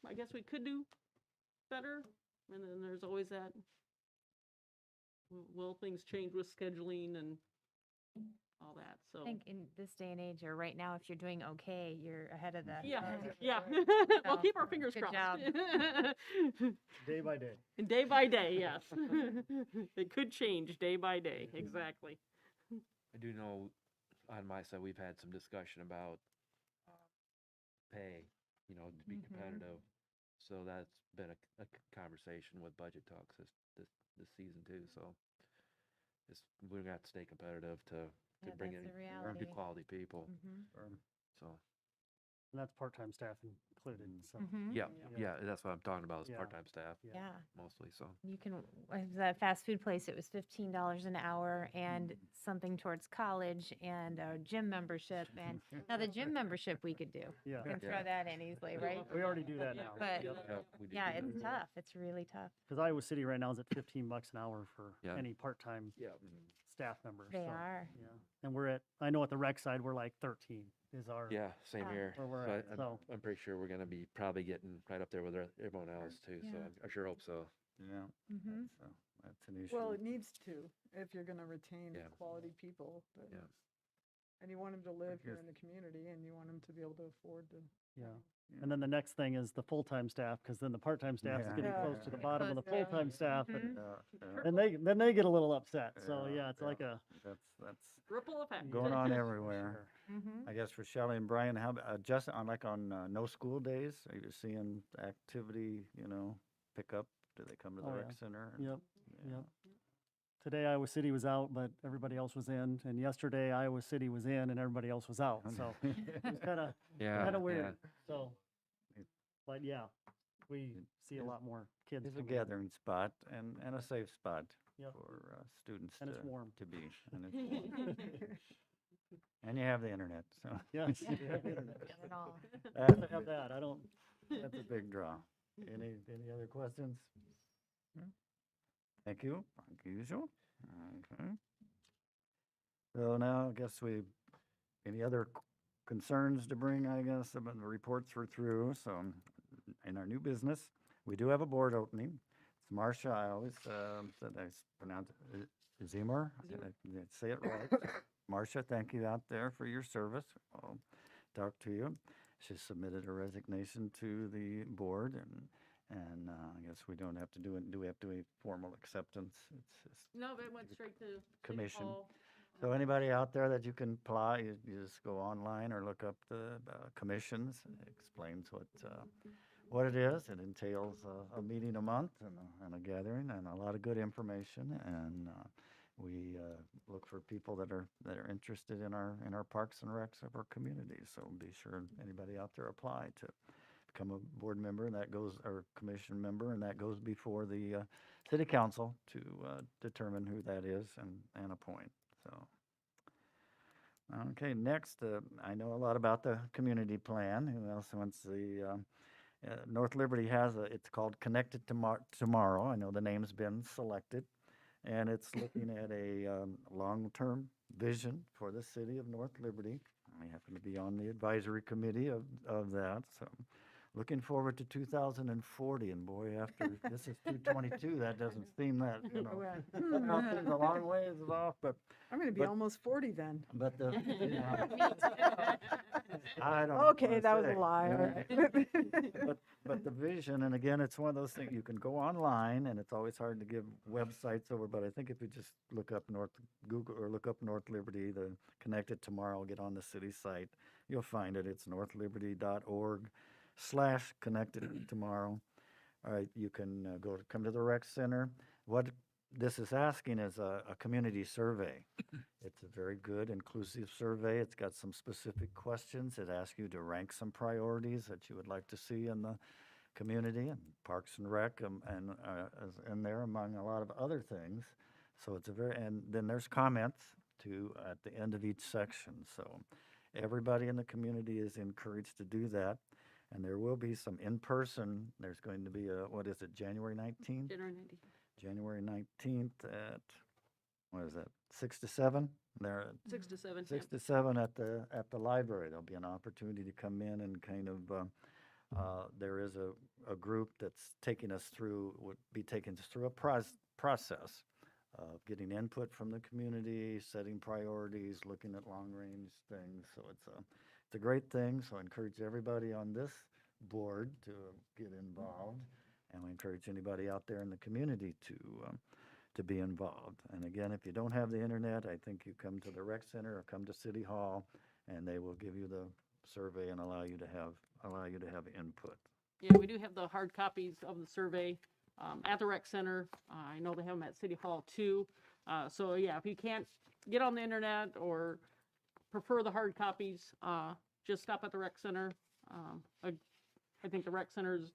I guess we could do better. And then there's always that, will things change with scheduling and all that, so. I think in this day and age, or right now, if you're doing okay, you're ahead of the. Yeah, yeah. We'll keep our fingers Good crossed. Day by day. And day by day, yes. It could change day by day, exactly. I do know on my side, we've had some discussion about pay, to be competitive. So that's been a conversation with budget talks this season too. So we're gonna have to stay competitive to Yeah, bring that's in the reality. good quality people. So And that's part-time staff included, so. yeah, that's what I'm talking about is Yeah. part-time staff Yeah. mostly. So You can, the fast food place, it was $15 an hour and something towards college and a gym membership. And now the gym membership we could do. Yeah. We can throw that in easily, right? We already do that now. But we do yeah, do it's that. tough. It's really tough. Because Iowa City right now is at $15 an hour for Yeah. any part-time Yeah. staff member. They so, are. Yeah. And we're I know at the rec side, we're like 13 is our. Yeah, same Yeah. here. Where we're So at, so. I'm pretty sure we're gonna be probably getting right up there with everyone else too. So Yeah. I sure hope so. Yeah. Mm-hmm. That's an issue. Well, it needs to, if you're gonna retain Yeah. quality people. But- Yeah. And you want them to live here guess- in the community, and you want them to be able to afford to. Yeah. And then the next thing is the full-time staff, because then the part-time staff is Yeah. getting Yeah. close to the bottom of the Yeah. full-time staff, and Mhm. then they get a little upset. So yeah, it's like a. That's Ripple effect. going on everywhere. Mm-hmm. I guess for Shelley and Brian, how about just on no school days? Are you seeing activity, pick up? Do they come to the Oh, rec yeah. center? Yep. Yeah. Yep. Today Iowa City was out, but everybody else was in, and yesterday Iowa City was in and everybody else was out. So it was kind of Yeah. weird. So, It- but yeah, we see a lot more kids. It's a coming in. gathering spot and a safe spot Yep. for students And it's to, warm. to be. And, it's warm. And you have the internet, so Yes. you have the internet. Got it all. Have to have that. I don't. that's a big draw. Any other questions? No? Thank you, like usual. Okay. So now, I guess any other concerns to bring, I guess, about the reports were through, so in our new business, we do have a board opening. It's Marcia, I always said I pronounce it Zimmer, did I say it right? Marcia, thank you out there for your service. I'll talk to you. She submitted her resignation to the board, and I guess we don't have to do it. Do we have to do a formal acceptance? It's just No, they went straight to City Commission. Hall. So anybody out there that you can apply, you just go online or look up the commissions. It explains what it is. It entails a meeting a month and a gathering and a lot of good information. And we look for people that are interested in our parks and recs of our community. So be sure anybody out there apply to become a board member, and that goes, or commission member, and that goes before the city council to determine who that is and appoint. So, okay, next, I know a lot about the community plan. Who else wants the North Liberty has it's called Connected Tomorrow. I know the name's been selected, and it's looking at a long-term vision for the city of North Liberty. I happen to be on the advisory committee of that, so looking forward to 2040, and boy, after this is 222, that doesn't seem that, that seems a long ways off, but I'm gonna be But- almost 40 then. but the, I don't Okay, wanna that was say, a lie, all yeah. right. But the vision, and again, it's one of those things, you can go online, and it's always hard to give websites over, but I think if you just look up Google, or look up North Liberty, the Connected Tomorrow, get on the city site, you'll find it. It's northliberty.org/connected tomorrow. All right, you can come to the rec center. What this is asking is a community survey. It's a very good, inclusive survey. It's got some specific questions. It asks you to rank some priorities that you would like to see in the community, and Parks and Rec, and is in there among a lot of other things. So it's and then there's comments at the end of each section. So everybody in the community is encouraged to do that. And there will be some in-person, there's going to be January 19th? January 19th at, what is that, 6 to 7? There, 6 to 7. 6 to 7 at the library. There'll be an opportunity to come in and kind of, there is a group that's would be taking us through a process of getting input from the community, setting priorities, looking at long-range things. So it's a great thing. So I encourage everybody on this board to get involved, and we encourage anybody out there in the community to be involved. And again, if you don't have the internet, I think you come to the rec center or come to City Hall, and they will give you the survey and allow you to have input. Yeah, we do have the hard copies of the survey at the rec center. I know they have them at City Hall too. So yeah, if you can't get on the internet or prefer the hard copies, just stop at the rec center. I think the rec center is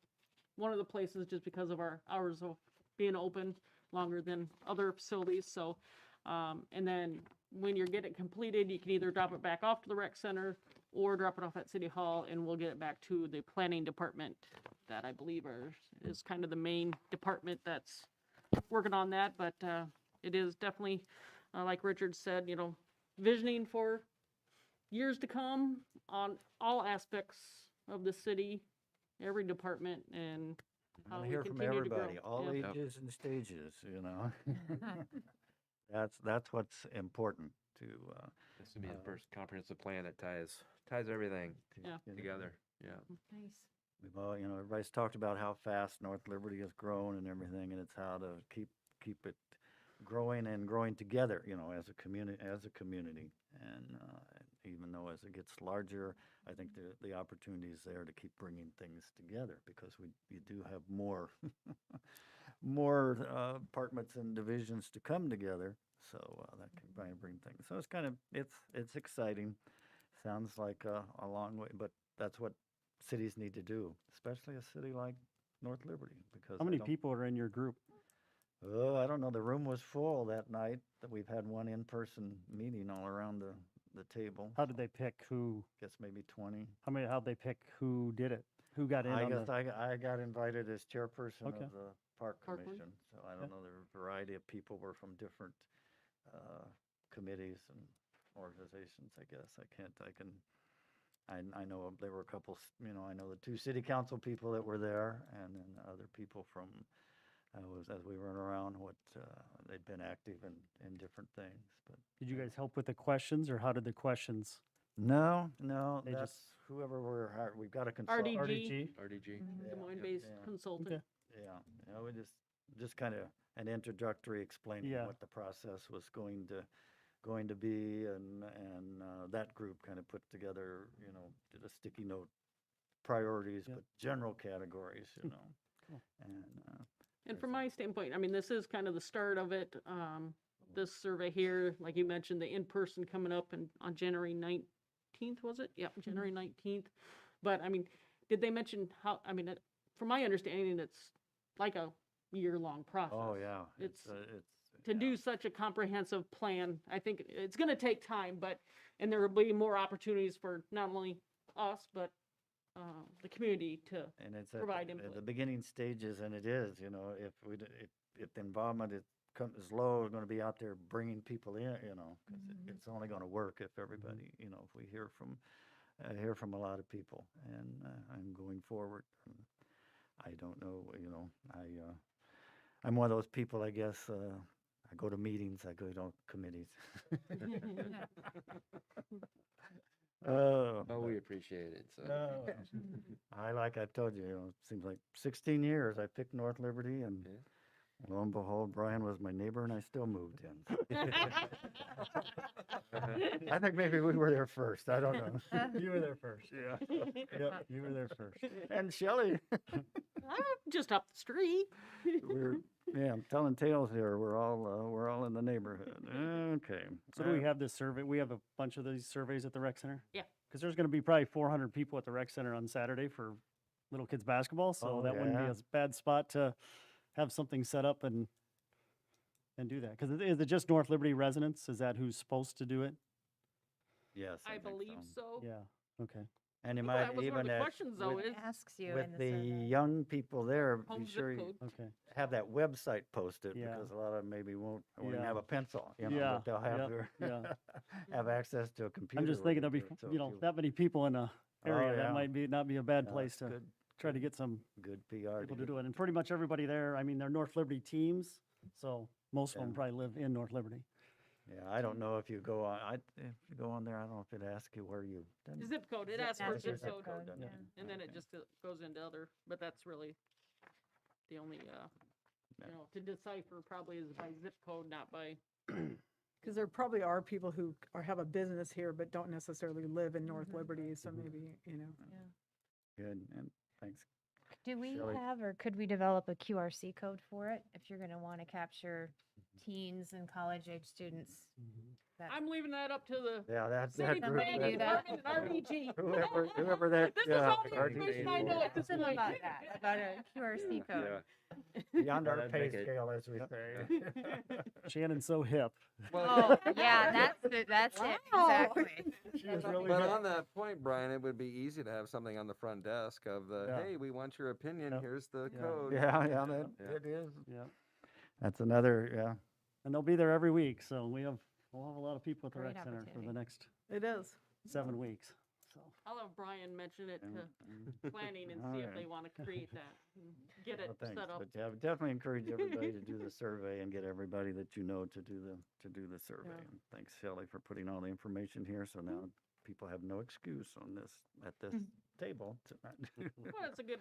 one of the places, just because of our hours of being open longer than other facilities. So, and then when you get it completed, you can either drop it back off to the rec center or drop it off at City Hall, and we'll get it back to the planning department that I believe is kind of the main department that's working on that. But it is definitely, like Richard said, visioning for years to come on all aspects of the city, every department, and I how want we to hear from continue to grow. everybody, all Yeah. ages and stages, That's what's important to, This would be the first comprehensive plan that ties everything Yeah. together. Yeah. Nice. We've all, everybody's talked about how fast North Liberty has grown and everything, and it's how to keep it growing and growing together, as a community. And even though as it gets larger, I think the opportunity is there to keep bringing things together, because you do have more more apartments and divisions to come together. So that can probably bring things. So it's exciting. Sounds like a long way, but that's what cities need to do, especially a city like North Liberty, because How many people are in your group? Oh, I don't know. The room was full that night. That we've had one in-person meeting all around the table. How did they pick who? Guess maybe 20. How'd they pick who did it? Who got in I on guess the? I got invited as chairperson Okay. of the park Park one? commission. So I don't Okay. know. There were a variety of people were from different committees and organizations. I guess I know there were a couple. I know the 2 city council people that were there, and then other people from. As we run around, they'd been active in different things. But Did you guys help with the questions, or how did the questions? no, They that's just- whoever we're hired. We've got a consultant. RDG. RDG. Yeah, Des Moines-based yeah. consultant. Okay. We just kind of an introductory explaining Yeah. what the process was going to going to be, and that group kind of put together, did a sticky note priorities, Yep. but general categories, Cool. and And from my standpoint, I mean, this is kind of the start of it. This survey here, like you mentioned, the in-person coming up on January 19th, was it? Yep, January 19th. But I mean, did they mention how, I mean, from my understanding, it's like a year-long process. oh yeah, It's it's to do such a comprehensive plan. I think it's going to take time, and there will be more opportunities for not only us, but the community to and it's provide at the input. beginning stages, and it is, if the involvement is low, we're going to be out there bringing people in, because it's only going to work if everybody, if we hear from a lot of people, and I'm going forward. I don't know, I'm one of those people, I guess. I go to meetings, I go to committees. Oh, Oh, we appreciate it, so. I've told you, it seems like 16 years I picked North Liberty, and Yeah. lo and behold, Brian was my neighbor and I still moved in. I think maybe we were there first. I don't know. You were there first. Yeah. Yep, you were there first. And Shelley, Just up the street. I'm telling tales here. We're all in the neighborhood. Okay. So do we have this survey? We have a bunch of these surveys at the rec center? Yeah. Because there's going to be probably 400 people at the rec center on Saturday for little kids basketball, so Oh, that wouldn't be yeah. a bad spot to have something set up and do that. Because is it just North Liberty residents? Is that who's supposed to do it? Yes, I think believe so. Yeah, okay. And you Well, might that was one of even the at- questions, though, with, is Asks you with in the the survey. young people there, home be zip sure you code. Okay. have that website posted, Yeah. because a lot of them maybe won't even Yeah. have a pencil, Yeah, but they'll have yep, their yeah. have access to a computer. I'm just where thinking they there'll be, do it. So you if know, that many people in a Oh, area, yeah. that might not be a bad Yeah, place it's to good, try to get some good PR. people to do it. And pretty much everybody there, I mean, they're North Liberty teams, so most of them Yeah. probably live in North Liberty. Yeah, I don't know if you go on. If you go on there, I don't know if it asks you where you. The zip code. It Zip- asks for asks for zip zip code. code, doesn't it? yeah. And then it Okay. just goes into other, but that's really the only, to decipher probably is by zip code, not by, Because there probably are people who have a business here but don't necessarily live in North Liberty, so maybe, Good, and thanks. Do we Shelley? have, or could we develop a QRC code for it if you're going to want to capture teens and college age students? That- I'm leaving that up to the Yeah, that's city that group. Somebody planning do that. department and RDG. Whoever that. This is yeah, all the information I know at this Something point. about that, about a QRC code. Beyond our That'd pay make it- scale, as we say. Shannon's so hip. Oh, yeah, that's it, Wow. exactly. She is really But hip. on that point, Brian, it would be easy to have something on the front desk of the, Yeah. hey, we want your opinion, Yeah. here's the Yeah. code. Yeah, Yeah. it is. Yeah. That's another, yeah. And they'll be there every week, so we'll have a lot of people at the Great rec center for the opportunity. next it is. 7 weeks. So I'll have Brian mention it to planning and All see if right. they want to create that, and get it Well, thanks. set up. But yeah, definitely encourage everybody to do the survey and get everybody that you know to do the survey. Yeah. And thanks, Shelley, for putting all the information here. So now people have no excuse at this table to not do, Well, it's a good,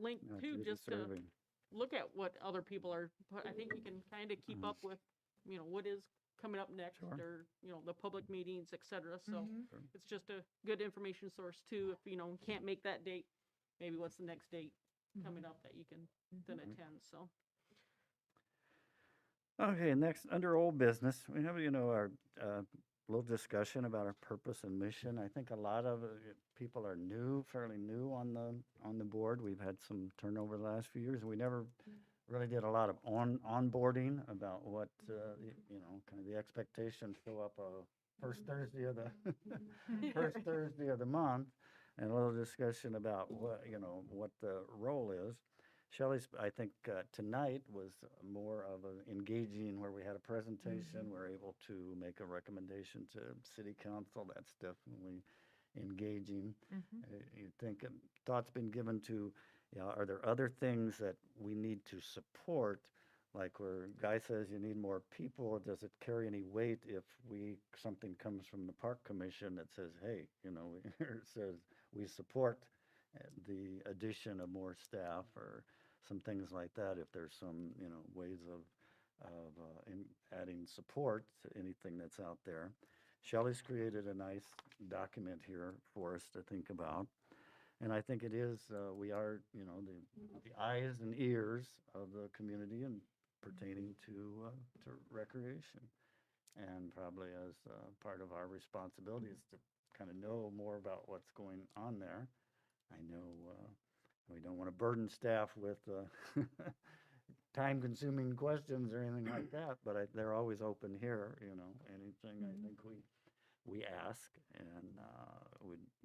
link not too, do the just to survey. look at what other people are, I think we can kind of keep Mhm. up with, what is coming up next, Sure. or, the public meetings, et cetera, so Sure. it's just a good information source too, if, can't make that date, maybe what's the next date coming up that you can then attend, so. Okay, next, under old business, we have, our little discussion about our purpose and mission. I think a lot of people are fairly new on the board. We've had some turnover the last few years, and we never really did a lot of onboarding about what, kind of the expectations show up first Thursday of the first Thursday of the month, and a little discussion about what the role is. Shelley's, I think, tonight was more of an engaging, where we had a presentation. We're able to make a recommendation to city council. That's definitely engaging. You think thought's been given to, are there other things that we need to support? Like where Guy says you need more people, does it carry any weight if something comes from the park commission that says, hey, it says we support the addition of more staff, or some things like that, if there's some, ways of adding support to anything that's out there. Shelley's created a nice document here for us to think about. And I think it is, we are, the eyes and ears of the community and pertaining to recreation. And probably as part of our responsibility is to kind of know more about what's going on there. I know we don't want to burden staff with time-consuming questions or anything like that, but they're always open here, anything I think we ask and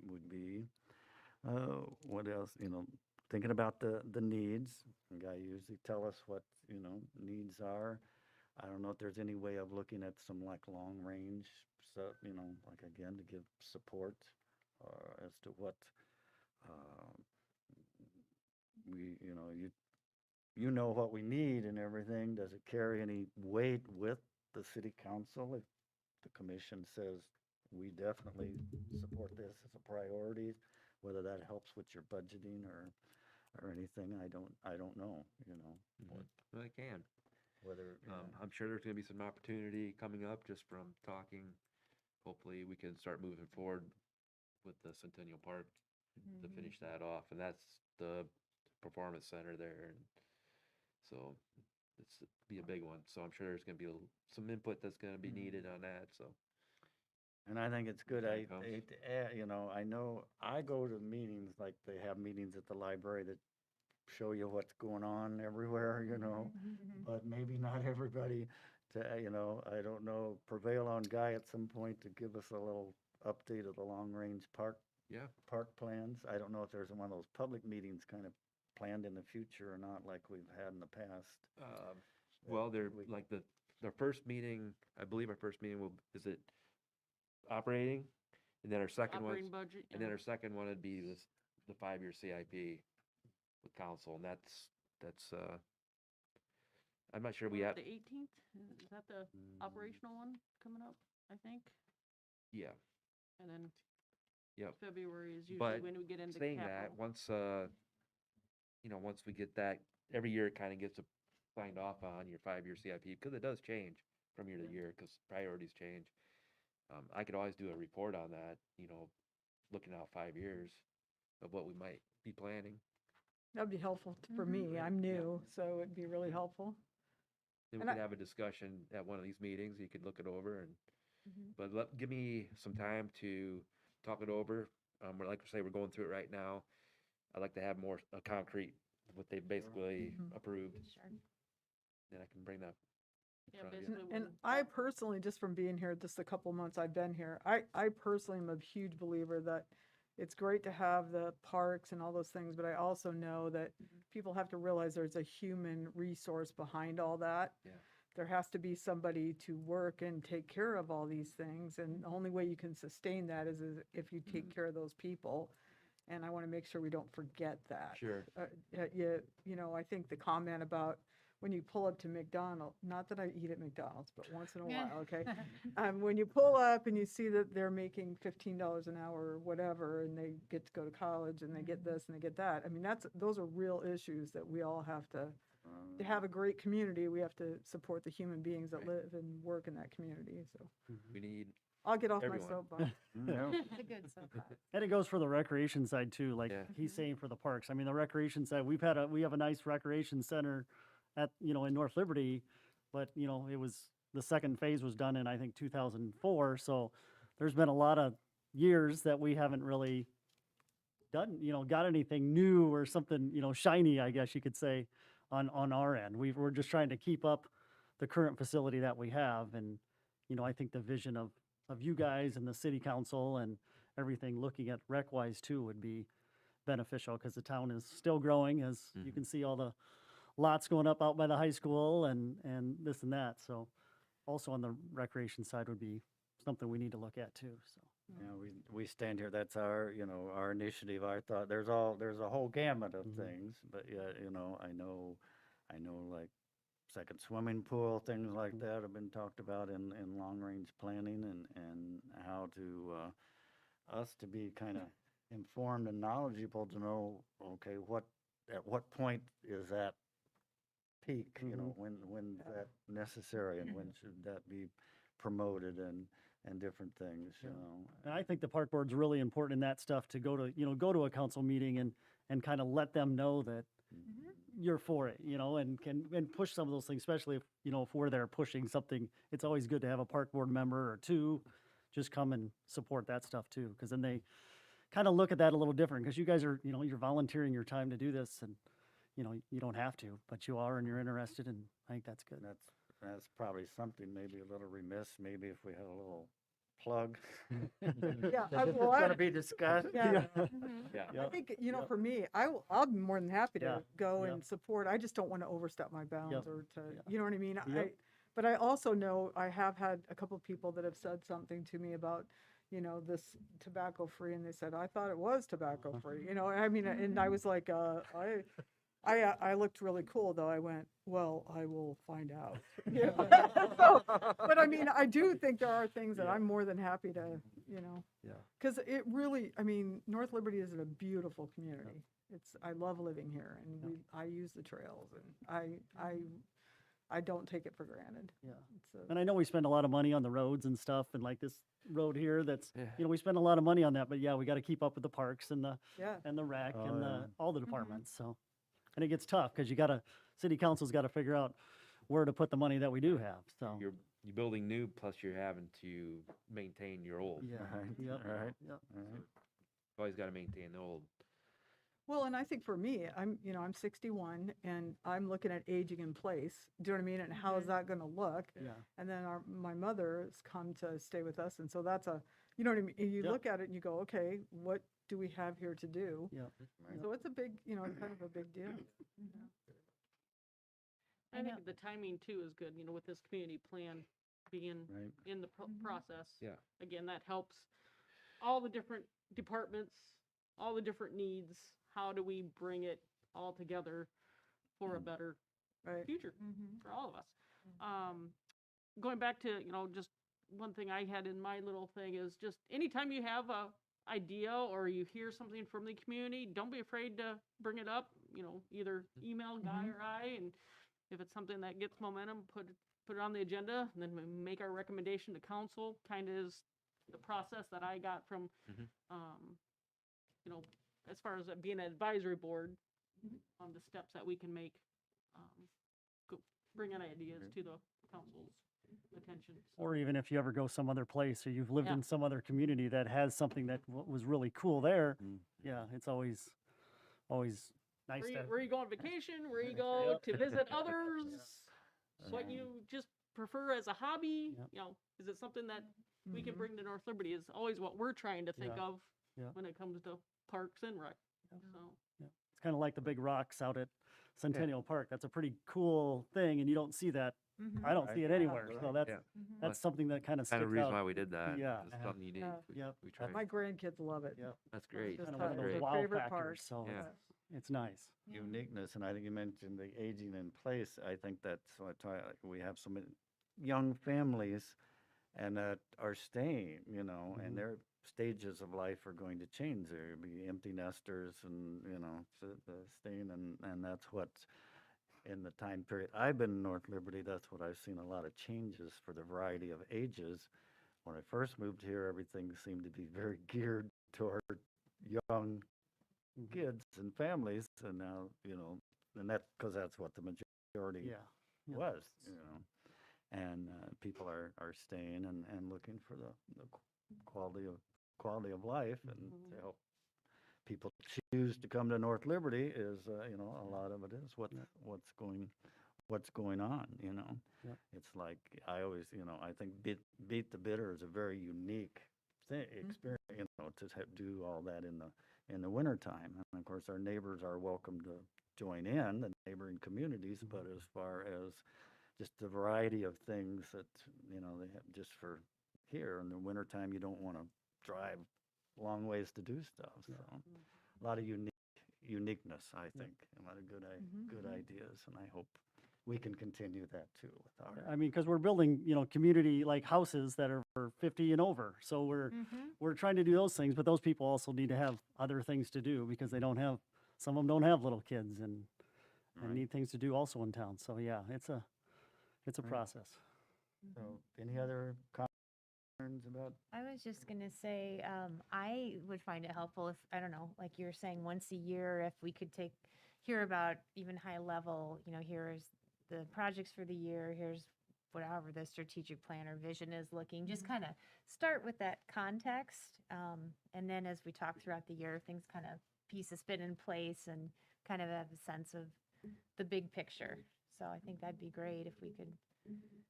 would be, what else, thinking about the needs. The guy usually tell us what, needs are. I don't know if there's any way of looking at some like long range, so, like again, to give support as to what you know what we need and everything. Does it carry any weight with the city council if the commission says we definitely support this as a priority, whether that helps with your budgeting or anything? I don't know, what, Well, I can. whether, I'm sure there's gonna be some opportunity coming up just from talking. Hopefully, we can start moving forward with the Centennial Park to finish that off, and that's the performance center there, and so it's be a big one. So I'm sure there's gonna be some input that's gonna be needed on that. So and I think it's good. Time I comes. hate to add, I know I go to meetings, like they have meetings at the library that show you what's going on everywhere, but maybe not everybody I don't know, prevail on Guy at some point to give us a little update of the long-range park plans. I don't know if there's one of those public meetings kind of planned in the future or not, like we've had in the past. well, they're we- like the first meeting. I believe our first meeting is it operating, and then our second one, Operating budget. and then our second one would be the 5-year CIP with council, and that's I'm not sure we have. The 18th, is that the operational one coming up, I think? Yeah. And then Yep. February is usually But when we get into saying capital. that, once we get that, every year it kind of gets signed off on your 5-year CIP, because it does change from year to year, because priorities change. I could always do a report on that, looking out 5 years of what we might be planning. That'd be helpful for me. I'm new, so it'd be really helpful. Then we And could have a discussion at one of these meetings. You could look it over but give me some time to talk it over. We're like I say, we're going through it right now. I'd like to have more concrete, what they basically approved. Sure. Then I can bring that. Yeah, front of you. basically. And when- I personally, just from being here, just a couple months I've been here, I personally am a huge believer that it's great to have the parks and all those things, but I also know that people have to realize there's a human resource behind all that. Yeah. There has to be somebody to work and take care of all these things, and the only way you can sustain that is if you take care of those people. And I want to make sure we don't forget that. Sure. I think the comment about when you pull up to McDonald's, not that I eat at McDonald's, but once in a while, okay? When you pull up and you see that they're making $15 an hour or whatever, and they get to go to college and they get this and they get that. I mean, those are real issues that we all have to have a great community. We have to support the human beings that Right. live and work in that community. So We need, I'll get off my Everyone. soapbox. Yeah. It's a good soapbox. And it goes for the recreation side too, like Yeah. he's saying for the parks. I mean, the recreation side, we have a nice recreation center at, in North Liberty, but, it was, the second phase was done in, I think, 2004. So there's been a lot of years that we haven't really done, got anything new or something, shiny, I guess you could say, on our end. We're just trying to keep up the current facility that we have. And, I think the vision of you guys and the city council and everything looking at rec-wise too would be beneficial, because the town is still growing, as you can see all the lots going up out by the high school and this and that. So also on the recreation side would be something we need to look at too, so. Yeah, we stand here, that's our, our initiative, our thought, there's a whole gamut of things, but yeah, I know like second swimming pool, things like that have been talked about in long-range planning and how to, us to be kind of informed and knowledgeable to know, okay, at what point is that peak, you know, when that necessary and when should that be promoted and different things, you know. And I think the park board's really important in that stuff to go to a council meeting and kind of let them know that you're for it, and push some of those things, especially if we're there pushing something. It's always good to have a park board member or two just come and support that stuff too, because then they kind of look at that a little different, because you guys are, you're volunteering your time to do this, and you don't have to, but you are and you're interested, and I think that's good. That's probably something maybe a little remiss, maybe if we had a little plug. Yeah, That well, it's gonna be discussed. Yeah. Yeah. I think, Yep. for me, I'll be more than happy to Yeah. go Yep. and support. I just don't want to overstep my bounds Yep. or to, Yeah. you know what I mean? Yep. But I also know I have had a couple people that have said something to me about, this tobacco free, and they said, I thought it was tobacco free, I mean, and I was like, I looked really cool, though. I went, well, I will find out. But I mean, I do think there are things that Yeah. I'm more than happy to, Yeah. because it really, I mean, North Liberty is a beautiful community. I love living here, and I use the trails, and I don't take it for granted. Yeah. It's And I know we spend a lot of money on the roads and stuff, and like this road here, that's, Yeah. we spend a lot of money on that, but yeah, we got to keep up with the parks and the yeah. rec Oh, and yeah. all the departments. So, and it gets tough because city council's got to figure out where to put the money that we do have. So, You're building new, plus you're having to maintain your old. yeah, Right, yep, right. yep. Right. Always got to maintain the old. Well, and I think for me, I'm 61, and I'm looking at aging in place. Do you know what I mean? And how is that going to look? Yeah. And then my mother has come to stay with us, and so that's you know what I mean? You Yep. look at it and you go, okay, what do we have here to do? Yep. Right. So it's a big, kind of a big deal. I think the timing too is good, with this community plan being Right. in the process. Yeah. Again, that helps all the different departments, all the different needs. How do we bring it all together for a better Right. future for all of us? Going back to, just one thing I had in my little thing is just anytime you have a idea or you hear something from the community, don't be afraid to bring it up, either email Guy or I, and if it's something that gets momentum, put it on the agenda, and then we make our recommendation to council. Kind of is the process that I got from, as far as being an advisory board, on the steps that we can make, bringing ideas to the council's attention. So, Or even if you ever go some other place or you've lived Yeah. in some other community that has something that was really cool there, Mm. yeah, it's always nice to. where you go on vacation, where you go Yep. to visit others, what Yeah. you just prefer as a hobby, Yep. is it something that we can Mhm. bring to North Liberty is always what we're trying to think Yeah. of Yeah. when it comes to parks and rec. So, It's kind of like the big rocks out at Centennial Park. That's a pretty cool thing, and you don't see that. I don't see it anywhere. So that's Yeah. that's something that kind of Kind sticks of reason why out. we did that. Yeah. It's something unique. Yeah. Yep. We tried. My grandkids love it. Yep. That's great. Just Kind of how one of it's those their wow favorite factors. part. So Yeah. it's nice. Uniqueness, and I think you mentioned the aging in place. I think that's what we have so many young families and that are staying, and their stages of life are going to change. There'll be empty nesters and, staying, and that's what, in the time period I've been in North Liberty, that's what I've seen, a lot of changes for the variety of ages. When I first moved here, everything seemed to be very geared toward young kids and families, and now, and that's because that's what the majority Yeah. Yeah. was, and people are staying and looking for the quality of life, and to help people choose to come to North Liberty is, a lot of it is what's going on, Yeah. It's like, I always, I think Beat the Bitter is a very unique experience, to do all that in the wintertime. And of course, our neighbors are welcome to join in, the neighboring communities, but as far as just the variety of things that, they have just for here in the wintertime, you don't want to drive long ways to do stuff. So a lot of uniqueness, I think, a lot of good ideas, and I hope we can continue that too with our. I mean, because we're building, community like houses that are for 50 and over. So we're trying to do those things, but those people also need to have other things to do because some of them don't have little kids, and and Right. need things to do also in town. So yeah, it's a Right. process. So, any other concerns about? I was just gonna say, I would find it helpful if, I don't know, like you're saying, once a year, if we could hear about even high level, here's the projects for the year, here's whatever the strategic plan or vision is looking, just kind of start with that context. And then as we talk throughout the year, things kind of pieces fit in place and kind of have a sense of the big picture. So I think that'd be great if we could,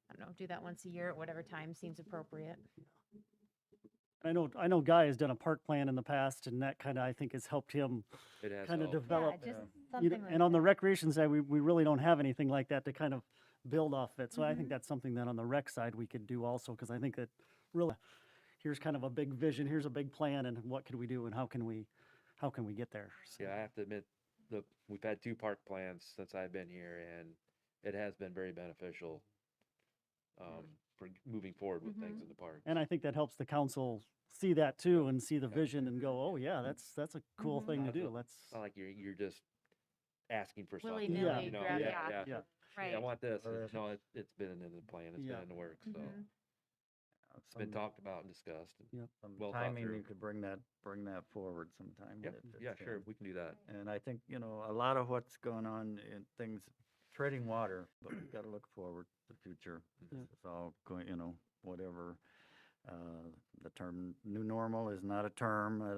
I don't know, do that once a year at whatever time seems appropriate. I know Guy has done a park plan in the past, and that kind of, I think, has helped him It has kind of helped. develop. Yeah, just You know, something like and on the that. recreation side, we really don't have anything like that to kind of build off it. So I Mm-hmm. think that's something that on the rec side we could do also, because I think that really, here's kind of a big vision, here's a big plan, and what could we do, and how can we get there? So, Yeah, I have to admit, we've had 2 park plans since I've been here, and it has been very beneficial for moving forward with things in the park. and I think that helps the council see that too, and see the vision, and go, oh yeah, that's a cool thing to do. Let's. Not like you're just asking for something. Willy-nilly You know, grab yeah, it. yeah. Yeah. Right. I want this. Or- No, it's been in the plan. It's Yeah. been in the works. So Mhm. it's been talked about and discussed. and Some well thought timing, through. you could bring that forward sometime. Yep. when it Yeah, fits sure. in. We can do that. And I think, a lot of what's going on in things, treading water, but we've got to look forward to the future. Yeah. It's all going, whatever, the term new normal is not a term that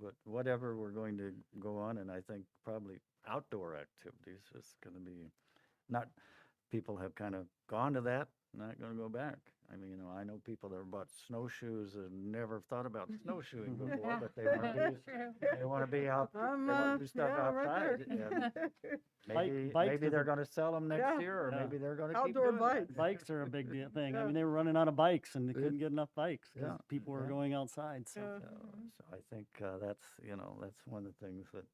but whatever we're going to go on, and I think probably outdoor activities is going to be, not, people have kind of gone to that, not going to go back. I mean, I know people that bought snowshoes and never thought about snowshoeing before, but they want to do, True. they want to be out, they want to do stuff outside. and Maybe, bikes maybe is they're a- going to sell them next Yeah. year, or Yeah. maybe they're going to keep Outdoor doing that. bikes. Bikes are a big thing. I Yeah. mean, they were running out of bikes, and they It- couldn't get enough bikes because Yeah. people were Yeah. going outside. So. Yeah. So I think that's one of the things that,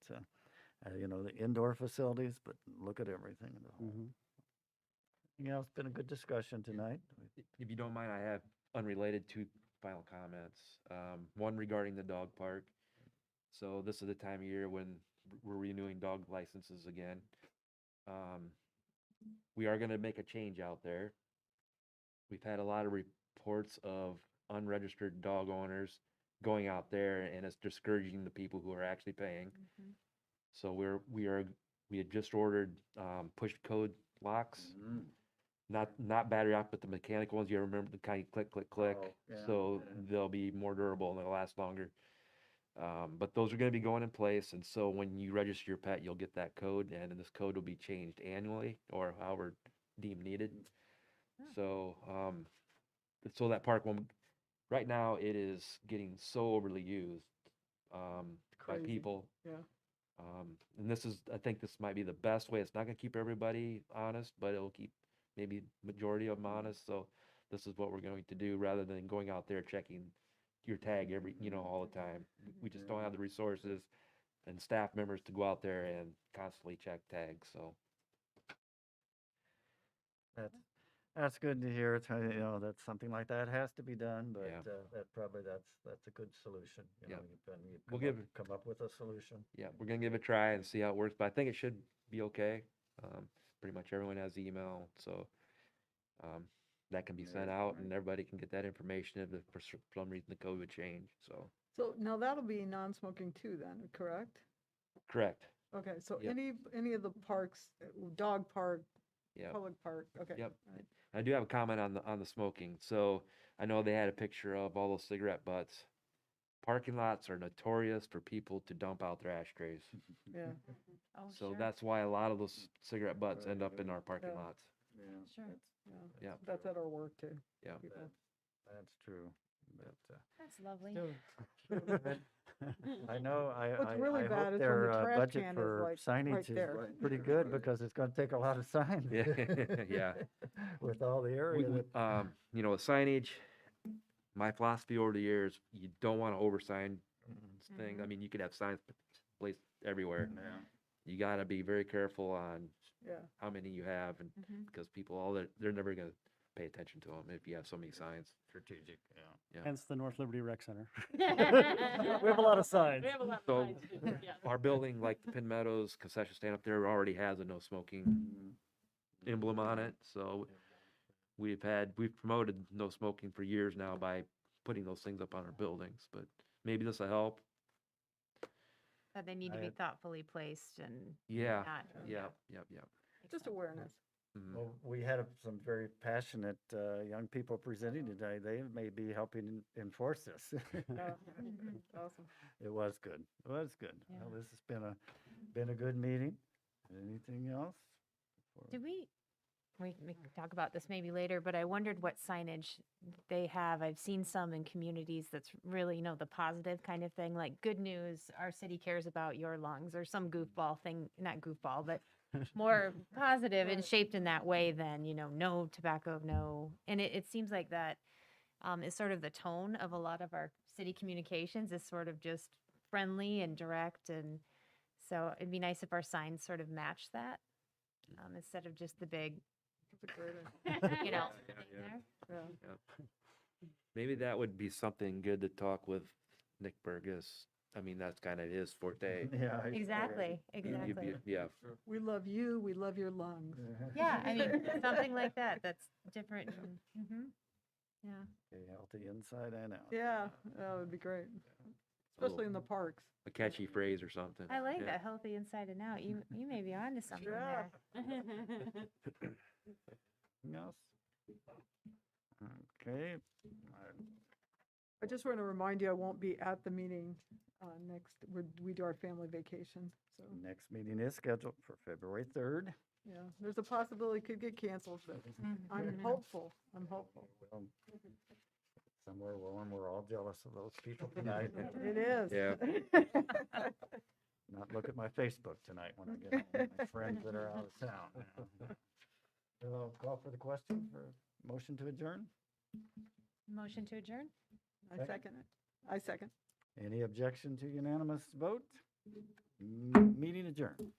the indoor facilities, but look at everything in the whole. Mhm. It's been a good discussion tonight. If you don't mind, I have unrelated 2 final comments. One regarding the dog park. So this is the time of year when we're renewing dog licenses again. We are going to make a change out there. We've had a lot of reports of unregistered dog owners going out there, and it's discouraging the people who are actually paying. So we had just ordered push code locks. Mm. Not battery lock, but the mechanical ones. You remember the kind of click, click, click. Oh, yeah, So yeah. they'll be more durable and they'll last longer. But those are going to be going in place, and so when you register your pet, you'll get that code, and then this code will be changed annually or however deemed needed. So, so that park one, right now it is getting so overly used by Crazy. people. Yeah. And I think this might be the best way. It's not going to keep everybody honest, but it'll keep maybe majority of them honest. So this is what we're going to do rather than going out there checking your tag all the time. We just don't have the resources and staff members to go out there and constantly check tags. So That's good to hear. It's, that something like that has to be done, but Yeah. that's a good solution. Yeah. You've We'll come up with a solution. yeah, we're gonna give it a try and see how it works. But I think it should be okay. Pretty much everyone has email, so that can be sent out, and everybody can get that information if for some reason the code would change. So So now that'll be non-smoking too then, correct? correct. Okay, so Yep. any of the parks, dog park, Yeah. public park, okay. Yep. all right. I do have a comment on the smoking. So I know they had a picture of all those cigarette butts. Parking lots are notorious for people to dump out their ashtrays. Yeah, Oh, So sure. that's why a lot of those cigarette butts end up in our parking Yeah. lots. Yeah, Sure. yeah. Yeah. That's at our work too. Yeah. people. that's true. But, That's lovely. I know, What's really I bad hope is when their the trash budget can is, for like, signage right there. is pretty good, because it's gonna take a lot of signs. Yeah. Yeah. With all the area that. With signage, my philosophy over the years, you don't want to oversign things. I mean, you could have signs placed everywhere. Yeah. You got to be very careful on Yeah, how many you have, and Mhm. because people, they're never gonna pay attention to them if you have so many signs. Strategic, yeah. Yeah. Hence the North Liberty Rec Center. We have a lot of signs. We have a lot of So signs too, yeah. our building, like the Pin Meadows concession stand up there, already has a no smoking emblem on it. So we've promoted no smoking for years now by putting those things up on our buildings, but maybe this will help. That they need to I be had- thoughtfully placed and Yeah, not. yep. Just awareness. Mhm. Well, we had some very passionate young people presenting today. They may be helping enforce this. Awesome. It was good. It was good. Well, Yeah. this has been a good meeting. Anything else? We can talk about this maybe later, but I wondered what signage they have. I've seen some in communities that's really, the positive kind of thing, like good news, our city cares about your lungs, or some goofball thing, not goofball, but more positive and shaped in that way than, no tobacco, no. And it seems like that is sort of the tone of a lot of our city communications, is sort of just friendly and direct. And so it'd be nice if our signs sort of match that instead of just the big, That's a great idea. Yeah. there. Yeah. Maybe that would be something good to talk with Nick Burgess. I mean, that's kind of his forte. Yeah. Exactly, You'd be- exactly. Yeah, We love you, we love your lungs. Yeah, I mean, something like that, that's different. Mm-hmm. Yeah. Okay, healthy inside and out. Yeah, that would be great. Especially in the parks. a catchy phrase or something. I like Yeah. that, healthy inside and out. You may be onto something Yeah. there. Anything else? Okay. I just want to remind you, I won't be at the meeting next, we do our family vacation, so, Next meeting is scheduled for February 3rd. yeah. There's a possibility it could get canceled, but I'm hopeful, Well, somewhere warm, we're all jealous of those people tonight. It is. Yeah. Not look at my Facebook tonight when I get home, my friends that are out of town. So call for the question for motion to adjourn. Motion to adjourn? I second it. I second. Any objection to unanimous vote? Meeting adjourned.